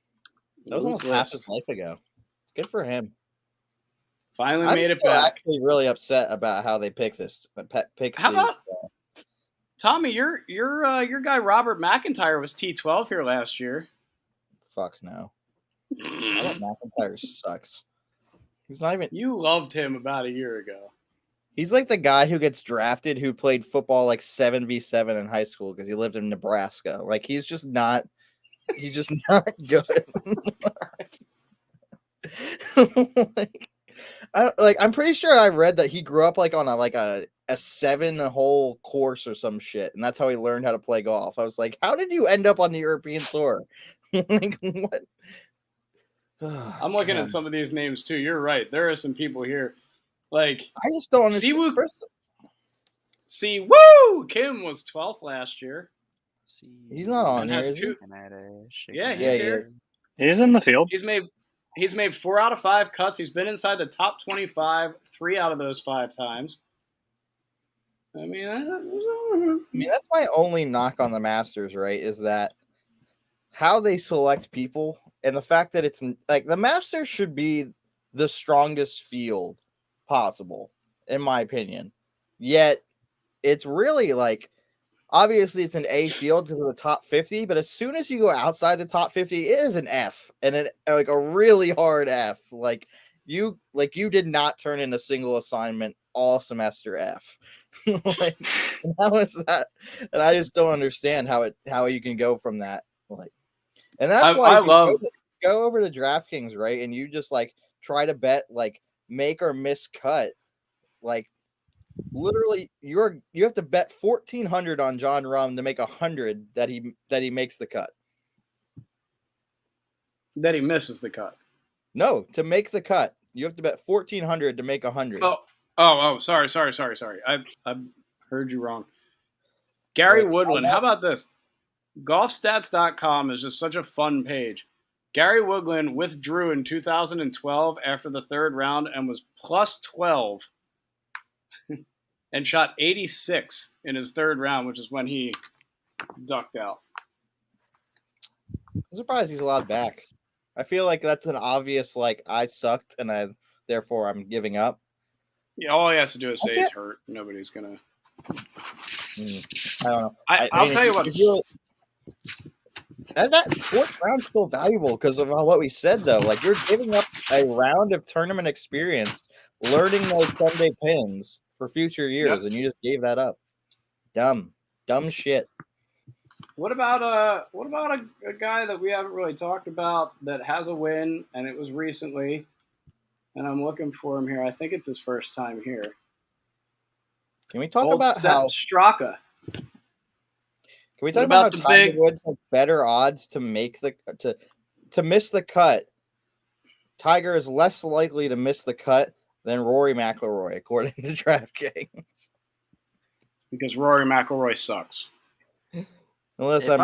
that was almost half his life ago. Good for him. Finally made it back. I'm actually really upset about how they pick this. How about Tommy? Your guy Robert Mccintyre was T12 here last year. Fuck no. Robert McIntyre sucks. He's not even. You loved him about a year ago. He's like the guy who gets drafted who played football like 7v7 in high school because he lived in Nebraska. Like he's just not good. I'm pretty sure I read that he grew up like on a 7-hole course or some shit, and that's how he learned how to play golf. I was like, how did you end up on the European tour? Like, what? I'm looking at some of these names too. You're right. There are some people here. Like I just don't understand. Woo! Kim was 12th last year. He's not on here, is he? Yeah, he's here. He's in the field. He's made 4 out of 5 cuts. He's been inside the top 25 3 out of those 5 times. I mean, that's my only knock on the Masters, right? Is that how they select people and the fact that it's like the Masters should be the strongest field possible, in my opinion. Yet it's really like, obviously it's an A field because of the top 50, but as soon as you go outside the top 50, it is an F, and like a really hard F. Like you did not turn in a single assignment all semester F. Like, how is that? And I just don't understand how you can go from that. Like, and that's why go over to DraftKings, right? And you just like try to bet like make or miss cut. Like literally, you have to bet 1,400 on Jon Rahm to make 100 that he makes the cut. That he misses the cut. No, to make the cut, you have to bet 1,400 to make 100. Oh, sorry. I heard you wrong. Gary Woodland, how about this? Golfstats.com is just such a fun page. Gary Woodland withdrew in 2012 after the 3rd round and was plus 12 and shot 86 in his 3rd round, which is when he ducked out. I'm surprised he's allowed back. I feel like that's an obvious, like, I sucked and therefore I'm giving up. Yeah, all he has to do is say he's hurt. Nobody's going to. I don't know. I'll tell you what. That 4th round's still valuable because of what we said, though. Like, you're giving up a round of tournament experience, learning those Sunday pins for future years, and you just gave that up. Dumb shit. What about a guy that we haven't really talked about that has a win, and it was recently, and I'm looking for him here. I think it's his first time here. Can we talk about how Straka? Can we talk about how Tiger Woods has better odds to make to miss the cut? Tiger is less likely to miss the cut than Rory McIlroy, according to DraftKings. Because Rory McIlroy sucks. Unless I'm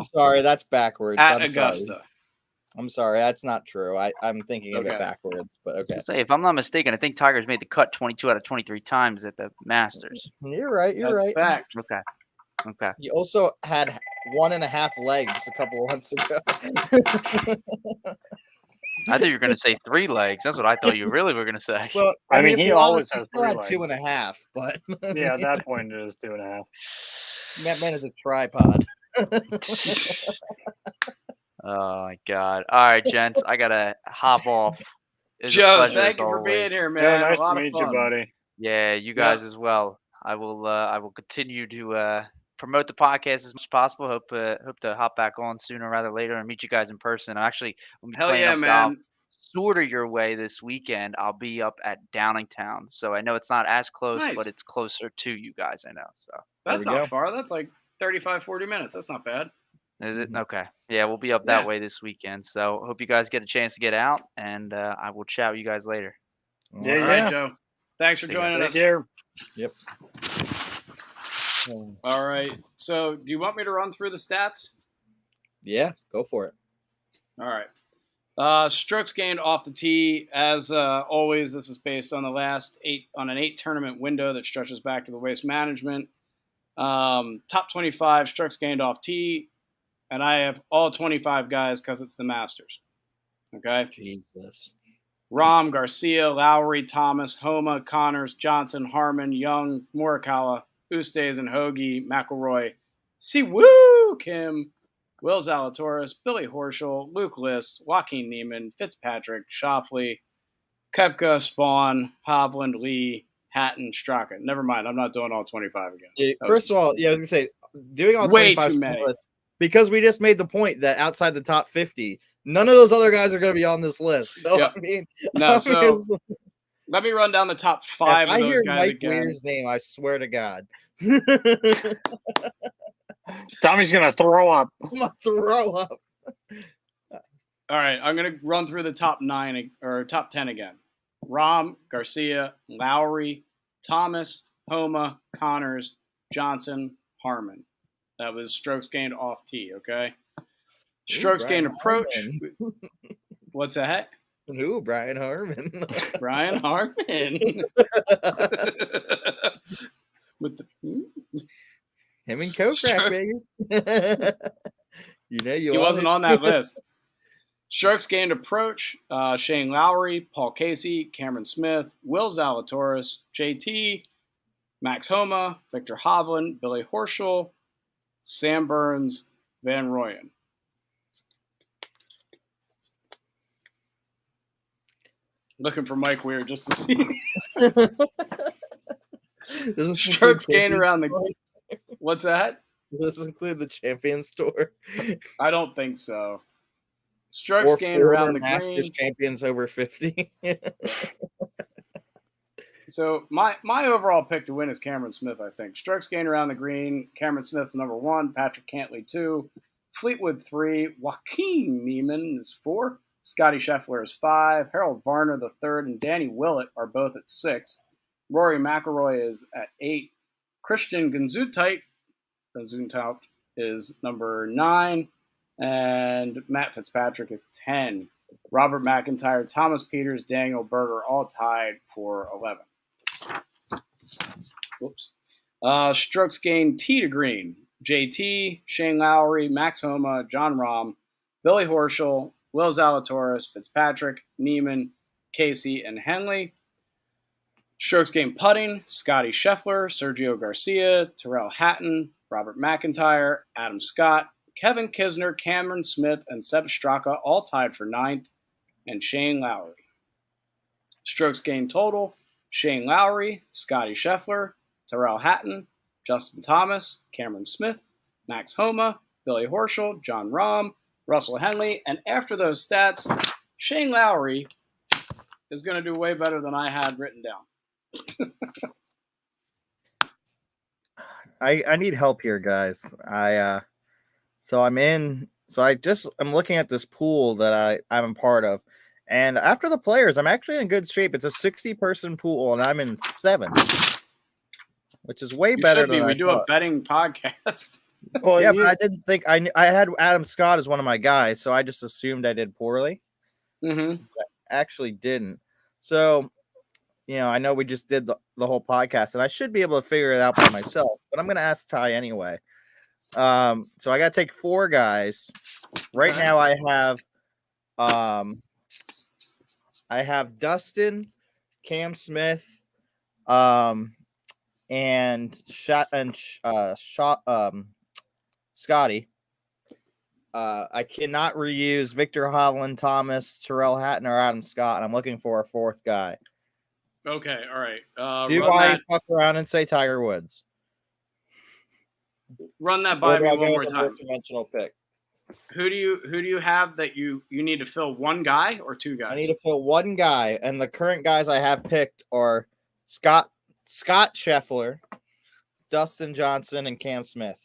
sorry, that's backwards. At Augusta. I'm sorry, that's not true. I'm thinking of it backwards, but okay. Say, if I'm not mistaken, I think Tiger's made the cut 22 out of 23 times at the Masters. You're right. That's fact. Okay. You also had 1.5 legs a couple of months ago. I thought you were going to say 3 legs. That's what I thought you really were going to say. Well, I mean he always has 3 legs. 2.5, but yeah, at that point it is 2.5. That man is a tripod. Oh my God! All right, gents, I gotta hop off. Joe, thank you for being here, man. Yeah, nice to meet you, buddy. Yeah, you guys as well. I will continue to promote the podcast as much as possible. Hope to hop back on sooner rather than later and meet you guys in person. I'm playing man. Sort of your way this weekend. I'll be up at Downingtown, so I know it's not as close, but it's closer to you guys. I know, so that's not far. That's like 35-40 minutes. That's not bad. Is it? Okay. Yeah, we'll be up that way this weekend. So hope you guys get a chance to get out, and I will chat with you guys later. All right, Joe. Thanks for joining us. Take care. Yep. All right. So do you want me to run through the stats? Yeah, go for it. All right. Strokes gained off the tee. As always, this is based on the last 8 tournament window that stretches back to the Waste Management. Top 25 strokes gained off tee. And I have all 25 guys because it's the Masters. Okay? Jesus. Rahm, Garcia, Lowry, Thomas, Homa, Connors, Johnson, Harmon, Young, Morikawa, Ustays and Hoagie, McIlroy, Siwoo, Kim, Will Zalatoris, Billy Horschel, Luke List, Joaquin Niemann, Fitzpatrick, Schofley, Koepka, Spawn, Hovland, Lee, Hatton, Straka. Never mind. I'm not doing all 25 again. Yeah, That first was of all, yeah, I was gonna say doing all way 25 too many. lists, because we just made the point that outside the top 50, none of those other guys are going to be on this list. So Yep. I mean, No, so let me run down the top 5 if of I those hear guys Mike again. Weir's name, I swear to God, Tommy's gonna throw up. I'm gonna throw up. All right, I'm going to run through the top 9 or top 10 again. Rahm, Garcia, Lowry, Thomas, Homa, Connors, Johnson, Harmon. That was strokes gained off tee, okay? Strokes Brian gained approach. Harman. What's that? Ooh, Brian Harman. Brian Harmon. With the Him and Kokrak, Stroke- baby. You know, he wasn't on that list. Strokes gained approach, Shane Lowry, Paul Casey, Cameron Smith, Will Zalatoris, JT, Max Homa, Victor Hovland, Billy Horschel, Sam Burns, Van Rooyen. Looking for Mike Weir just to see. Strokes gained around the... What's that? Does this include the Champions Tour? I don't think so. Strokes gained around the Masters green. champions over 50. So my overall pick to win is Cameron Smith, I think. Strokes gained around the green. Cameron Smith's number 1. Patrick Cantley 2. Fleetwood 3. Joaquin Niemann is 4. Scotty Scheffler is 5. Harold Varner the 3rd and Danny Willett are both at 6. Rory McIlroy is at 8. Christian Gesundheit is number 9. And Matt Fitzpatrick is 10. Robert McIntyre, Thomas Peters, Daniel Berger all tied for 11. Whoops. Strokes gained tee to green. JT, Shane Lowry, Max Homa, John Rahm, Billy Horschel, Will Zalatoris, Fitzpatrick, Neiman, Casey, and Henley. Strokes gained putting. Scotty Scheffler, Sergio Garcia, Tyrrell Hatton, Robert McIntyre, Adam Scott, Kevin Kisner, Cameron Smith, and Seb Straka all tied for 9th, and Shane Lowry. Strokes gained total. Shane Lowry, Scotty Scheffler, Tyrrell Hatton, Justin Thomas, Cameron Smith, Max Homa, Billy Horschel, John Rahm, Russell Henley, and after those stats, Shane Lowry is going to do way better than I had written down. I need help here, guys. I'm looking at this pool that I'm a part of. And after the players, I'm actually in good shape. It's a 60-person pool, and I'm in 7th, which is way better than we I do thought. a betting podcast. Well, Yeah, but I didn't think I had Adam Scott as one of my guys, so I just assumed I did poorly. Mm-hmm. Actually didn't. So, I know we just did the whole podcast, and I should be able to figure it out by myself, but I'm going to ask Ty anyway. So I got to take 4 guys. Right now I have Dustin, Cam Smith, and Scotty. I cannot reuse Victor Hovland, Thomas, Tyrrell Hatton, or Adam Scott, and I'm looking for a 4th guy. Okay, all right. Do I fuck around and say Tiger Woods? Run that by me Or do I one go more with a more time. conventional pick? Who do you have that you need to fill 1 guy or 2 guys? I need to fill 1 guy, and the current guys I have picked are Scott Scheffler, Dustin Johnson, and Cam Smith.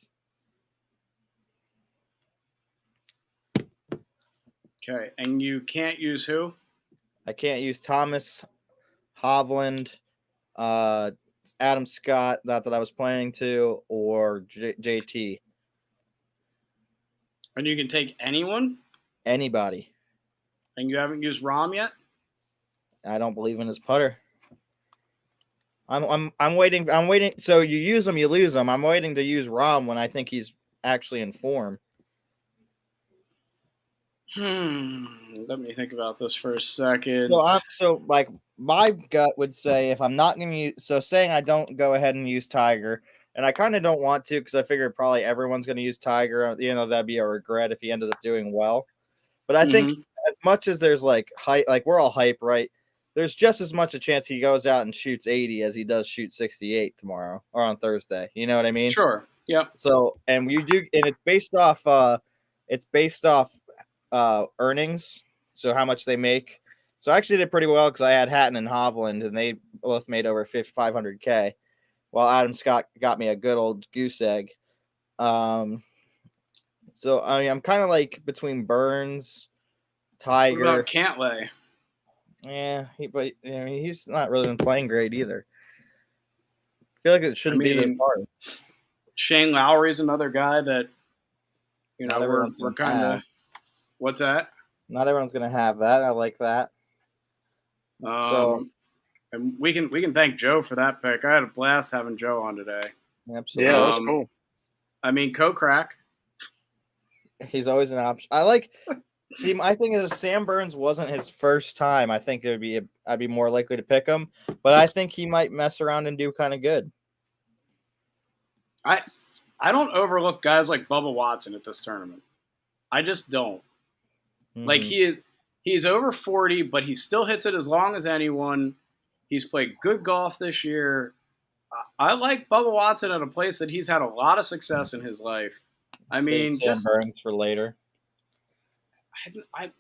Okay, and you can't use who? I can't use Thomas, Hovland, Adam Scott, not that I was planning to, or JT. And you can take anyone? Anybody. And you haven't used Rahm yet? I don't believe in his putter. I'm waiting. So you use him, you lose him. I'm waiting to use Rahm when I think he's actually in form. Let me think about this for a second. So my gut would say if I'm not going to use, so saying I don't go ahead and use Tiger, and I kind of don't want to because I figure probably everyone's going to use Tiger. That'd be a regret if he ended up doing well. But I think as much as there's hype, we're all hype, right? there's just as much a chance he goes out and shoots 80 as he does shoot 68 tomorrow or on Thursday. You know what I mean? Sure. Yep. So, and it's based off earnings. So how much they make. So I actually did pretty well because I had Hatton and Hovland, and they both made over 500K, while Adam Scott got me a good old goose egg. So I mean, I'm kind of like between Burns, Tiger. What about Cantlay? Yeah, he's not really been playing great either. I feel like it shouldn't be this hard. Shane Lowry's another guy that we're kind of. What's that? Not everyone's gonna have that. I like that. And we can thank Joe for that pick. I had a blast having Joe on today. Absolutely. Yeah, that's cool. I mean, Kokrak. He's always an option. I think if Sam Burns wasn't his first time, I think I'd be more likely to pick him. But I think he might mess around and do kind of good. I don't overlook guys like Bubba Watson at this tournament. I just don't. Mm-hmm. Like he's over 40, but he still hits it as long as anyone. He's played good golf this year. I like Bubba Watson at a place that he's had a lot of success in his life. I mean, Sam Burns for later.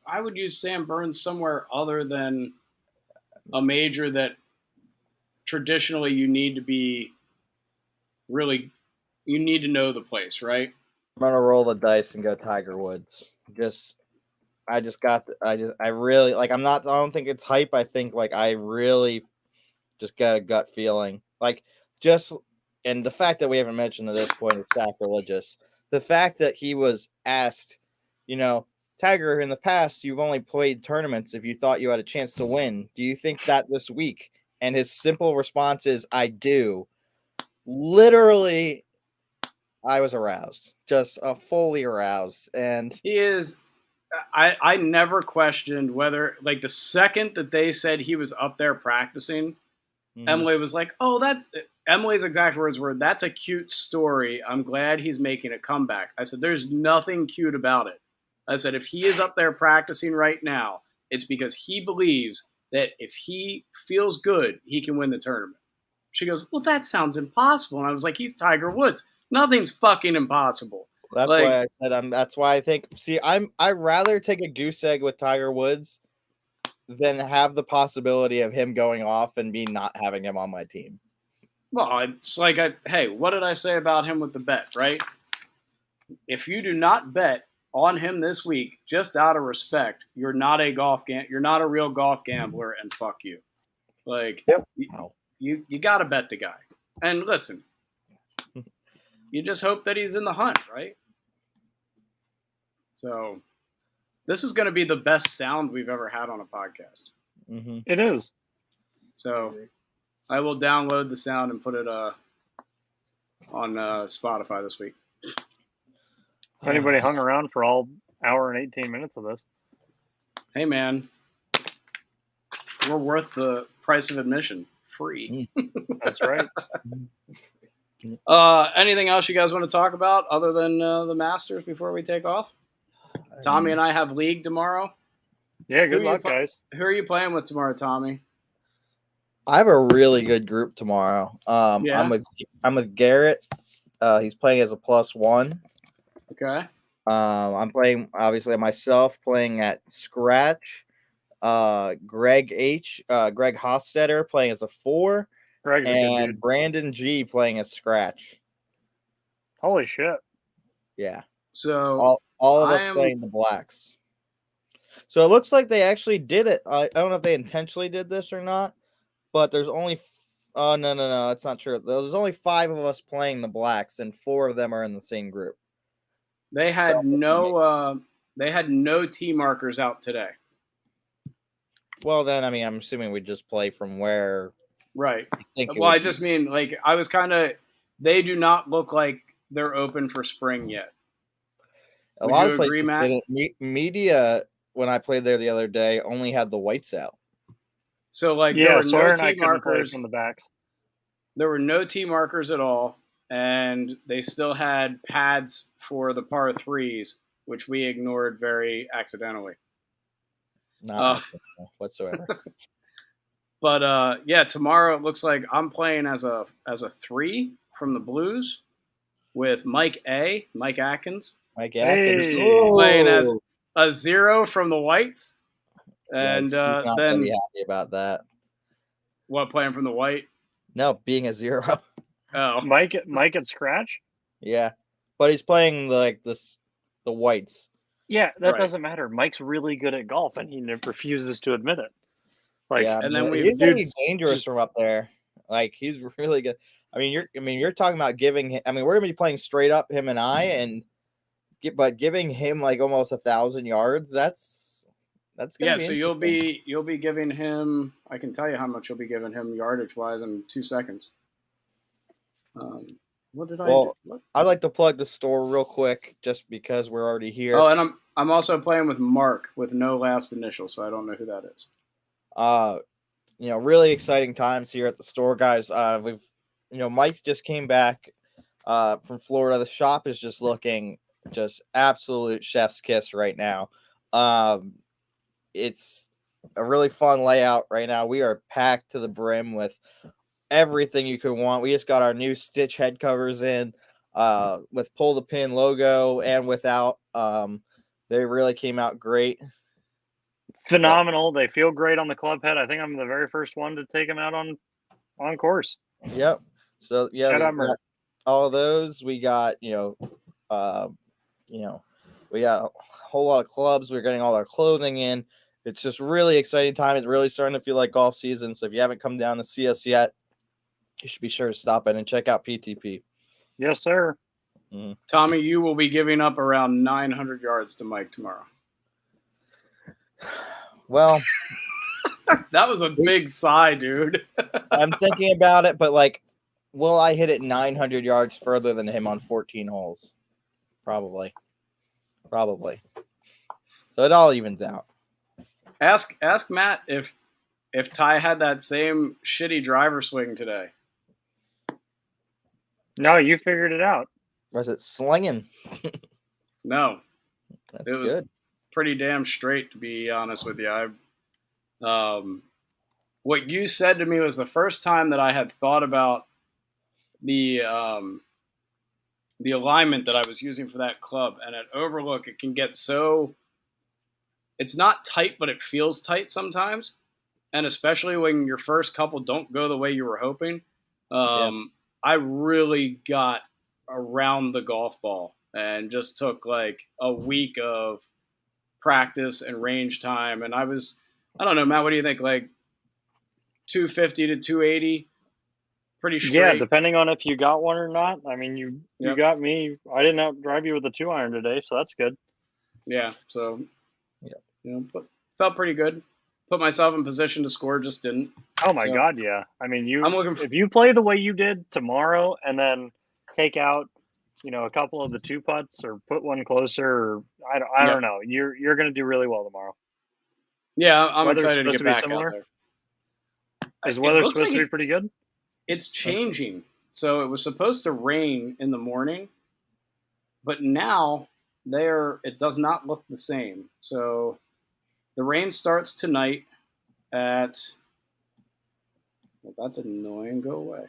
I would use Sam Burns somewhere other than a major that traditionally you need to know the place, right? I'm gonna roll the dice and go Tiger Woods. I really like. I don't think it's hype. I think like I really just got a gut feeling. And the fact that we haven't mentioned at this point is sacrilegious. The fact that he was asked, Tiger, in the past, you've only played tournaments if you thought you had a chance to win. Do you think that this week? And his simple response is, I do. Literally, I was aroused, just fully aroused. And he is. I never questioned whether, like, the second that they said he was up there practicing, Emily was like, Emily's exact words were, that's a cute story. I'm glad he's making a comeback. I said, there's nothing cute about it. I said, if he is up there practicing right now, it's because he believes that if he feels good, he can win the tournament. She goes, well, that sounds impossible. And I was like, he's Tiger Woods. Nothing's fucking impossible. That's why I said that's why I think. See, I'd rather take a goose egg with Tiger Woods than have the possibility of him going off and me not having him on my team. Well, it's like, hey, what did I say about him with the bet, right? If you do not bet on him this week, just out of respect, you're not a real golf gambler, and fuck you. Like, yep. You got to bet the guy. And listen, you just hope that he's in the hunt, right? So this is going to be the best sound we've ever had on a podcast. Mm-hmm. It is. So I will download the sound and put it on Spotify this week. If anybody hung around for all hour and 18 minutes of this. Hey, man. We're worth the price of admission. Free. That's right. Anything else you guys want to talk about other than the Masters before we take off? Tommy and I have league tomorrow. Yeah, good luck, guys. Who are you playing with tomorrow, Tommy? I have a really good group tomorrow. I'm with Garrett. He's playing as a +1. Okay. I'm playing obviously myself playing at Scratch. Greg Hofstetter playing as a 4. And Brandon G playing as Scratch. Holy shit. Yeah. So all of us playing the blacks. So it looks like they actually did it. I don't know if they intentionally did this or not, but there's only no, that's not true. There's only 5 of us playing the blacks, and 4 of them are in the same group. They had no tee markers out today. Well, then, I mean, I'm assuming we just play from where. Right. I just mean, like, I was they do not look like they're open for spring yet. A lot of places didn't. Media, when I played there the other day, only had the whites out. So, like, there were Sawyer no and I tee markers on the backs. There were no tee markers at all, and they still had pads for the par 3s, which we ignored very accidentally. Not whatsoever. But yeah, tomorrow it looks like I'm playing as a 3 from the Blues with Mike Atkins. Mike Atkins. Playing as a 0 from the Whites. And he's not then going to be happy about that. What, playing from the White? No, being a 0. Oh, Mike at scratch. Yeah, but he's playing the Whites. Yeah, that Right. doesn't matter. Mike's really good at golf, and he refuses to admit it. Like, Yeah, and then he's going to be dudes dangerous just- from up there. Like, he's really good. I mean, you're talking about giving him. I mean, we're going to be playing straight up, him and I, but giving him like almost 1,000 yards. That's gonna be so you'll be giving him. I can tell you how much you'll be giving him yardage wise in 2 seconds. What did I do? What? I'd like to plug the store real quick, just because we're already here. Oh, and I'm also playing with Mark with no last initial, so I don't know who that is. Really exciting times here at the store, guys. Mike just came back from Florida. The shop is just looking just absolute chef's kiss right now. It's a really fun layout right now. We are packed to the brim with everything you could want. We just got our new Stitch head covers in with pull the pin logo and without. They really came out great. phenomenal. They feel great on the club head. I think I'm the very first one to take them out on course. Yep. So yeah, Shout we out, Mert. got all of those. We got we got a whole lot of clubs. We're getting all our clothing in. It's just really exciting time. It's really starting to feel like golf season. So if you haven't come down to see us yet, you should be sure to stop in and check out PTP. Yes, sir. Tommy, you will be giving up around 900 yards to Mike tomorrow. Well, That was a big sigh, dude. I'm thinking about it, but will I hit it 900 yards further than him on 14 holes? Probably. So it all evens out. Ask Matt if Ty had that same shitty driver swing today. No, you figured it out. Was it slinging? No, That's it was good. pretty damn straight, to be honest with you. What you said to me was the first time that I had thought about the alignment that I was using for that club. And at Overlook, it can get so... It's not tight, but it feels tight sometimes. And especially when your first couple don't go the way you were hoping. I really got around the golf ball and just took like a week of practice and range time. And I don't know, Matt, what do you think? Like 250 to 280? Pretty straight. Yeah, depending on if you got one or not. I mean, you got me. I didn't outdrive you with a 2-iron today, so that's good. Yeah, so but felt pretty good. Put myself in position to score, just didn't. Oh my God, yeah. I mean, if you play the way you did tomorrow, and then take out, a couple of the 2 putts, or put one closer, or I don't know. You're going to do really well tomorrow. Yeah, I'm Weather's excited to supposed get to be back similar? out there. Is weather supposed to be pretty good? It's changing. So it was supposed to rain in the morning, but now it does not look the same. So the rain starts tonight at... Well, that's annoying. Go away.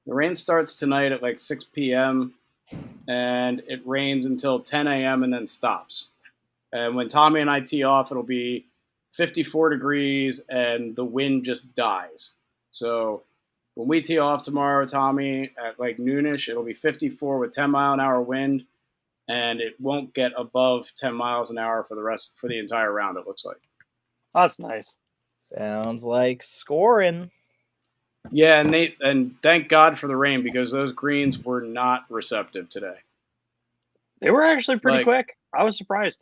The rain starts tonight at like 6 p.m. and it rains until 10 a.m. and then stops. And when Tommy and I tee off, it'll be 54 degrees and the wind just dies. So when we tee off tomorrow, Tommy, at like noonish, it'll be 54 with 10-mile-an-hour wind, and it won't get above 10 miles an hour for the entire round, it looks like. That's nice. Sounds like scoring. Yeah, and thank God for the rain, because those greens were not receptive today. They were actually pretty quick. I was surprised.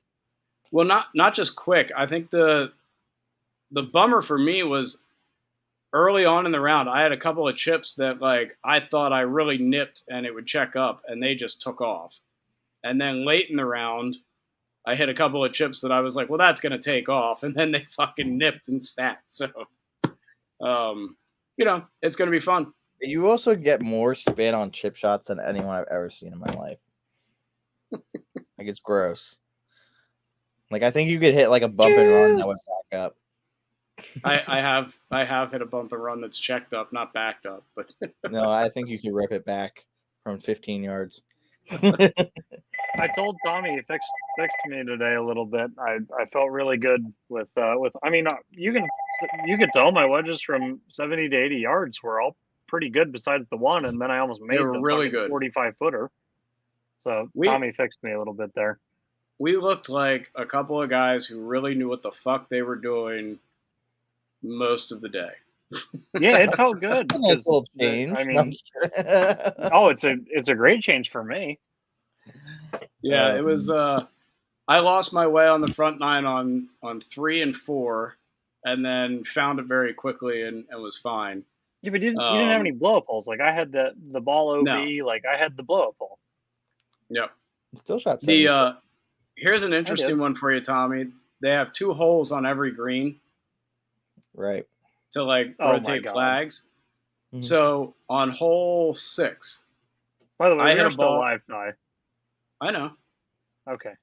Well, not just quick. I think the bummer for me was early on in the round, I had a couple of chips that I thought I really nipped and it would check up, and they just took off. And then late in the round, I hit a couple of chips that I was like, well, that's going to take off. And then they fucking nipped and sat. So, it's going to be fun. You also get more spin on chip shots than anyone I've ever seen in my life. It's gross. I think you could hit a bump and run that went back up. I have hit a bump and run that's checked up, not backed up, but No, I think you could rip it back from 15 yards. I told Tommy he fixed me today a little bit. I felt really good with. I mean, you can tell my wedges from 70 to 80 yards were all pretty good besides the one, and then I almost made were the really fucking good. 45-footer. So Tommy fixed me a little bit there. We looked like a couple of guys who really knew what the fuck they were doing most of the day. Yeah, it felt good. Nice little change. I mean, it's a great change for me. Yeah, it was. I lost my way on the front nine on 3 and 4, and then found it very quickly and was fine. Yeah, but you didn't have any blow up holes. Like I had the ball OB. No. Like I had the blow up hole. Yep. Still shot 76. Here's an interesting one for you, Tommy. They have 2 holes on every green. Right. To rotate flags. Mm-hmm. So on hole 6. By the way, I hit we're a still ball. live, Ty. I know. Okay.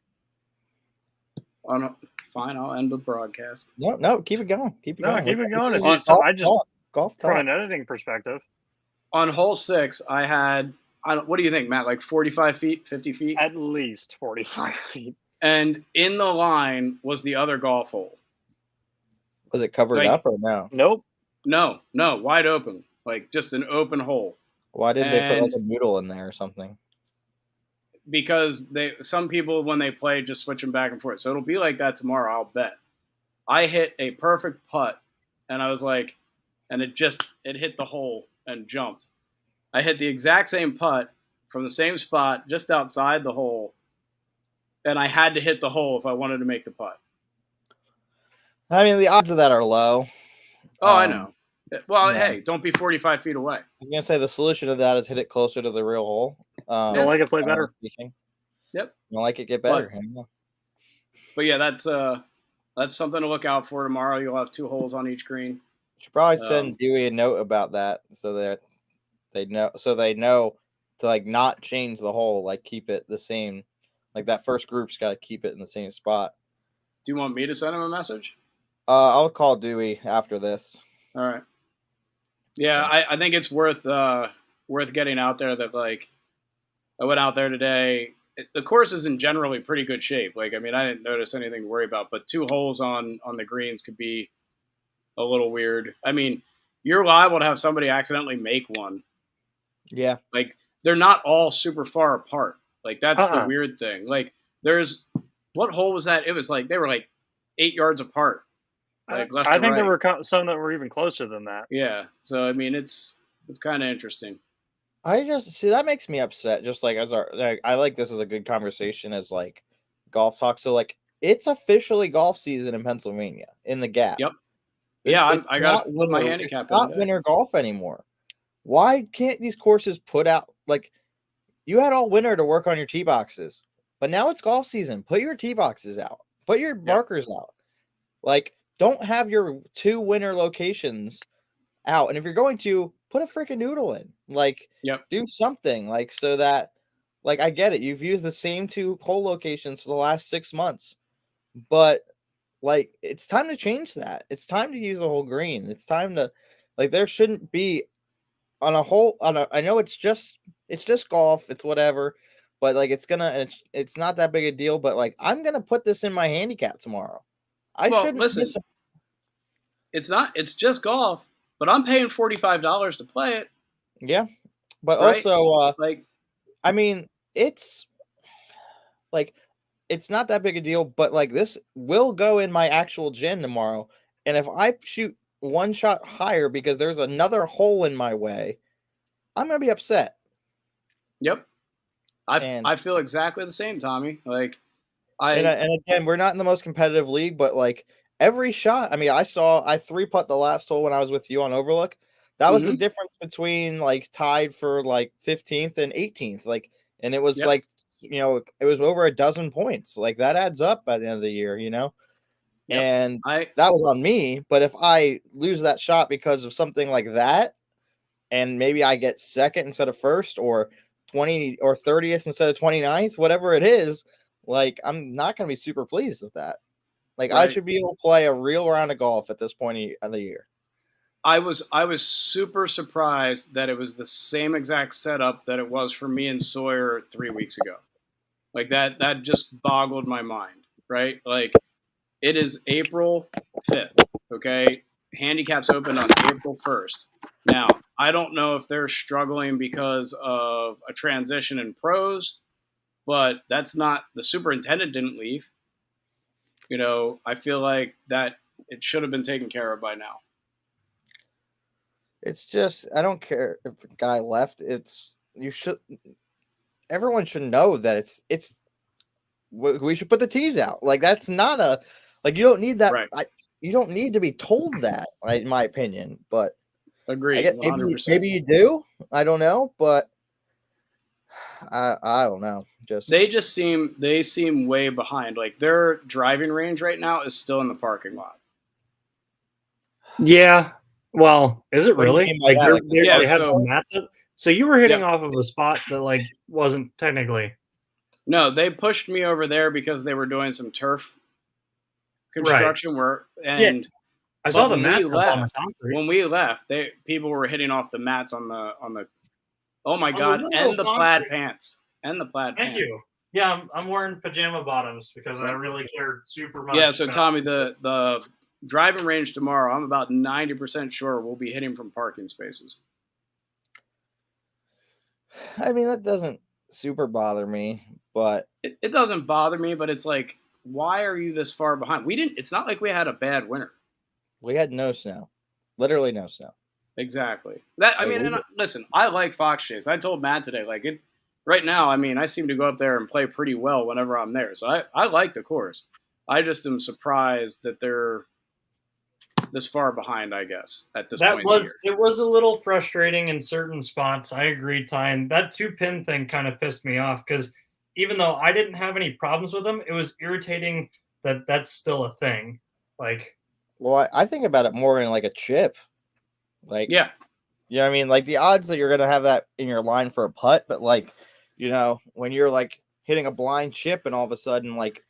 Fine, I'll end the broadcast. No, keep it going. Keep it going. Keep it going. Golf from an editing perspective. On hole 6, I had, what do you think, Matt? Like 45 feet, 50 feet? At least 45 feet. And in the line was the other golf hole. Was it covered up or no? Nope. No, wide open. Like just an open hole. Why did they put like a noodle in there or something? Because some people, when they play, just switch them back and forth. So it'll be like that tomorrow, I'll bet. I hit a perfect putt, and I was like, and it hit the hole and jumped. I hit the exact same putt from the same spot, just outside the hole, and I had to hit the hole if I wanted to make the putt. I mean, the odds of that are low. Oh, I know. Well, hey, don't be 45 feet away. I was going to say the solution to that is hit it closer to the real hole. Don't like it play better. Yep. Don't like it get better. But yeah, that's something to look out for tomorrow. You'll have 2 holes on each green. Should probably send Dewey a note about that so that they know to like not change the hole, like keep it the same. Like that first group's got to keep it in the same spot. Do you want me to send him a message? I'll call Dewey after this. All right. Yeah, I think it's worth getting out there. That like, I went out there today. The course is in generally pretty good shape. Like, I mean, I didn't notice anything to worry about, but 2 holes on the greens could be a little weird. I mean, you're liable to have somebody accidentally make one. Yeah. Like, they're not all super far apart. Like, that's the weird thing. Like, what hole was that? It was like, they were like 8 yards apart. Like left I think right. there were some that were even closer than that. Yeah. So, I mean, it's kind of interesting. I just see that makes me upset. Just like I like this as a good conversation as like golf talk. So like it's officially golf season in Pennsylvania in the Gap. Yep. I got my handicap. It's not winter golf anymore. Why can't these courses put out like you had all winter to work on your tee boxes, but now it's golf season. Put your tee boxes out. Put your markers out. Like don't have your 2 winter locations out. And if you're going to put a freaking noodle in, like do something like so that like I get it. You've used the same 2 hole locations for the last 6 months, but like it's time to change that. It's time to use the whole green. It's time to like there shouldn't be on a whole I know it's just golf. It's whatever, but like it's not that big a deal. But like I'm gonna put this in my handicap tomorrow. Listen, it's just golf, but I'm paying $45 to play it. Yeah. But right? Also, I mean, it's not that big a deal, but like this will go in my actual gin tomorrow. And if I shoot 1 shot higher because there's another hole in my way, I'm going to be upset. Yep. I feel exactly the same, Tommy. Like, and again, we're not in the most competitive league, but like every shot, I mean, I 3-putt the last hole when I was with you on Overlook. That was the difference between like tied for like 15th and 18th. Like, and it was like, you know, it was over a dozen points. Like that adds up by the end of the year, you know? Yep. And that was on me. But if I lose that shot because of something like that, and maybe I get second instead of first or 20 or 30th instead of 29th, whatever it is, like, I'm not going to be super pleased with that. Like Right. I should be able to play a real round of golf at this point of the year. I was super surprised that it was the same exact setup that it was for me and Sawyer 3 weeks ago. Like that just boggled my mind, right? Like it is April 5th, okay? Handicaps open on April 1st. Now, I don't know if they're struggling because of a transition in pros, but that's not the superintendent didn't leave. You know, I feel like that it should have been taken care of by now. It's just I don't care if the guy left. Everyone should know that we should put the tees out. Like that's not a like you don't need that. Right. You don't need to be told that, in my opinion. But Agreed. I guess 100%. maybe you do. I don't know, but I don't know. They seem way behind. Like their driving range right now is still in the parking lot. Yeah. Well, is it What do you really? mean by that? Like, they yeah, have so- the mats up? So you were hitting Yeah. off of a spot that like wasn't technically. No, they pushed me over there because they were doing some turf construction work. And I saw the when we mats up on the left- concrete. when we left, people were hitting off the mats on the oh my the god, little and the plaid concrete. pants. And the plaid Thank pants. you. Yeah, I'm wearing pajama bottoms because I really cared super much. Yeah, so about- Tommy, the driving range tomorrow, I'm about 90% sure we'll be hitting from parking spaces. I mean, that doesn't super bother me, but It doesn't bother me, but it's like, why are you this far behind? It's not like we had a bad winter. we had no snow, literally no snow. Exactly. Listen, I like Fox Chase. I told Matt today, right now, I seem to go up there and play pretty well whenever I'm there. So I like the course. I just am surprised that they're this far behind, I guess, at this point in the year. It was a little frustrating in certain spots. I agree, Ty. And that 2-pin thing kind of pissed me off because even though I didn't have any problems with them, it was irritating that that's still a thing. Like, Well, I think about it more in like a chip. Like, Yeah. you know what I mean? Like the odds that you're going to have that in your line for a putt, but like, you know, when you're like hitting a blind chip and all of a sudden like,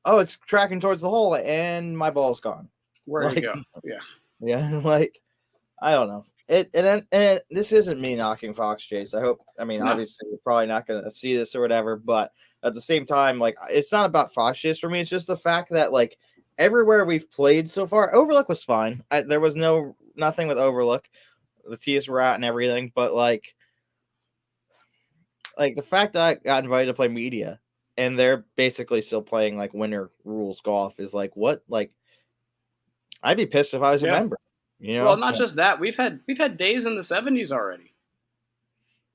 oh, it's tracking towards the hole and my ball's gone. Where Like- you go? Yeah. Yeah, like I don't know. And this isn't me knocking Fox Chase. No. Obviously you're probably not going to see this or whatever, but at the same time, like it's not about Fox Chase for me. It's just the fact that like everywhere we've played so far, Overlook was fine. There was nothing with Overlook. The tees were out and everything, but like the fact that I got invited to play media and they're basically still playing like winter rules golf is like what? Like I'd be pissed if I was a Yeah. member. You know? Well, not just that. We've had days in the 70s already.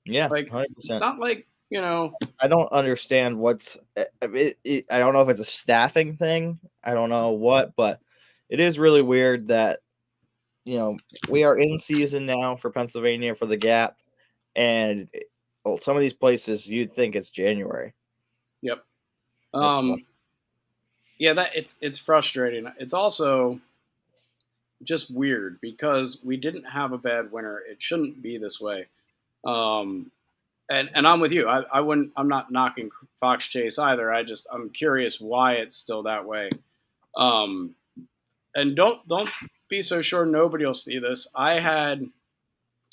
Yeah, Like 100%. it's not like, you know, I don't understand what's. I don't know if it's a staffing thing. I don't know what, but it is really weird that we are in season now for Pennsylvania for the Gap, and some of these places you'd think it's January. Yep. That's fun. Yeah, it's frustrating. It's also just weird because we didn't have a bad winter. It shouldn't be this way. And I'm with you. I'm not knocking Fox Chase either. I'm curious why it's still that way. And don't be so sure nobody will see this. I had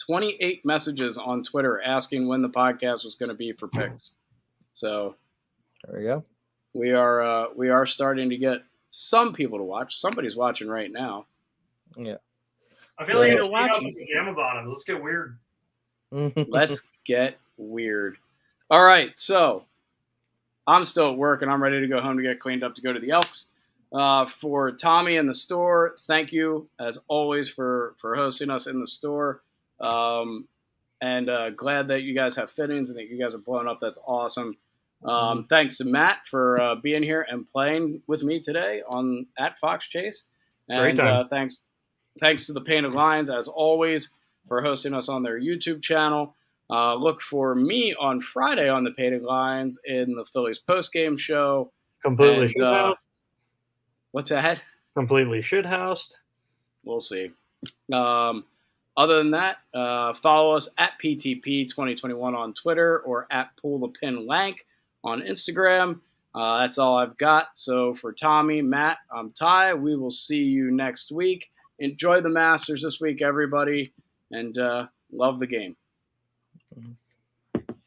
28 messages on Twitter asking when the podcast was going to be for picks. So There we go. we are starting to get some people to watch. Somebody's watching right now. Yeah. I feel like Yeah. you're watching Watching. pajama bottoms. Let's get weird. Let's get weird. All right, so I'm still at work and I'm ready to go home to get cleaned up to go to the Elks. For Tommy in the store, thank you as always for hosting us in the store. And glad that you guys have fittings and that you guys are blowing up. That's awesome. Thanks to Matt for being here and playing with me today at Fox Chase. Great And time. thanks to the Painted Lines as always for hosting us on their YouTube channel. Look for me on Friday on the Painted Lines in the Phillies postgame show. Completely And, shithoused. What's that? Completely shithoused. We'll see. Other than that, follow us at PTP2021 on Twitter or at Pull the Pin Lank on Instagram. That's all I've got. So for Tommy, Matt, I'm Ty. We will see you next week. Enjoy the Masters this week, everybody, and love the game.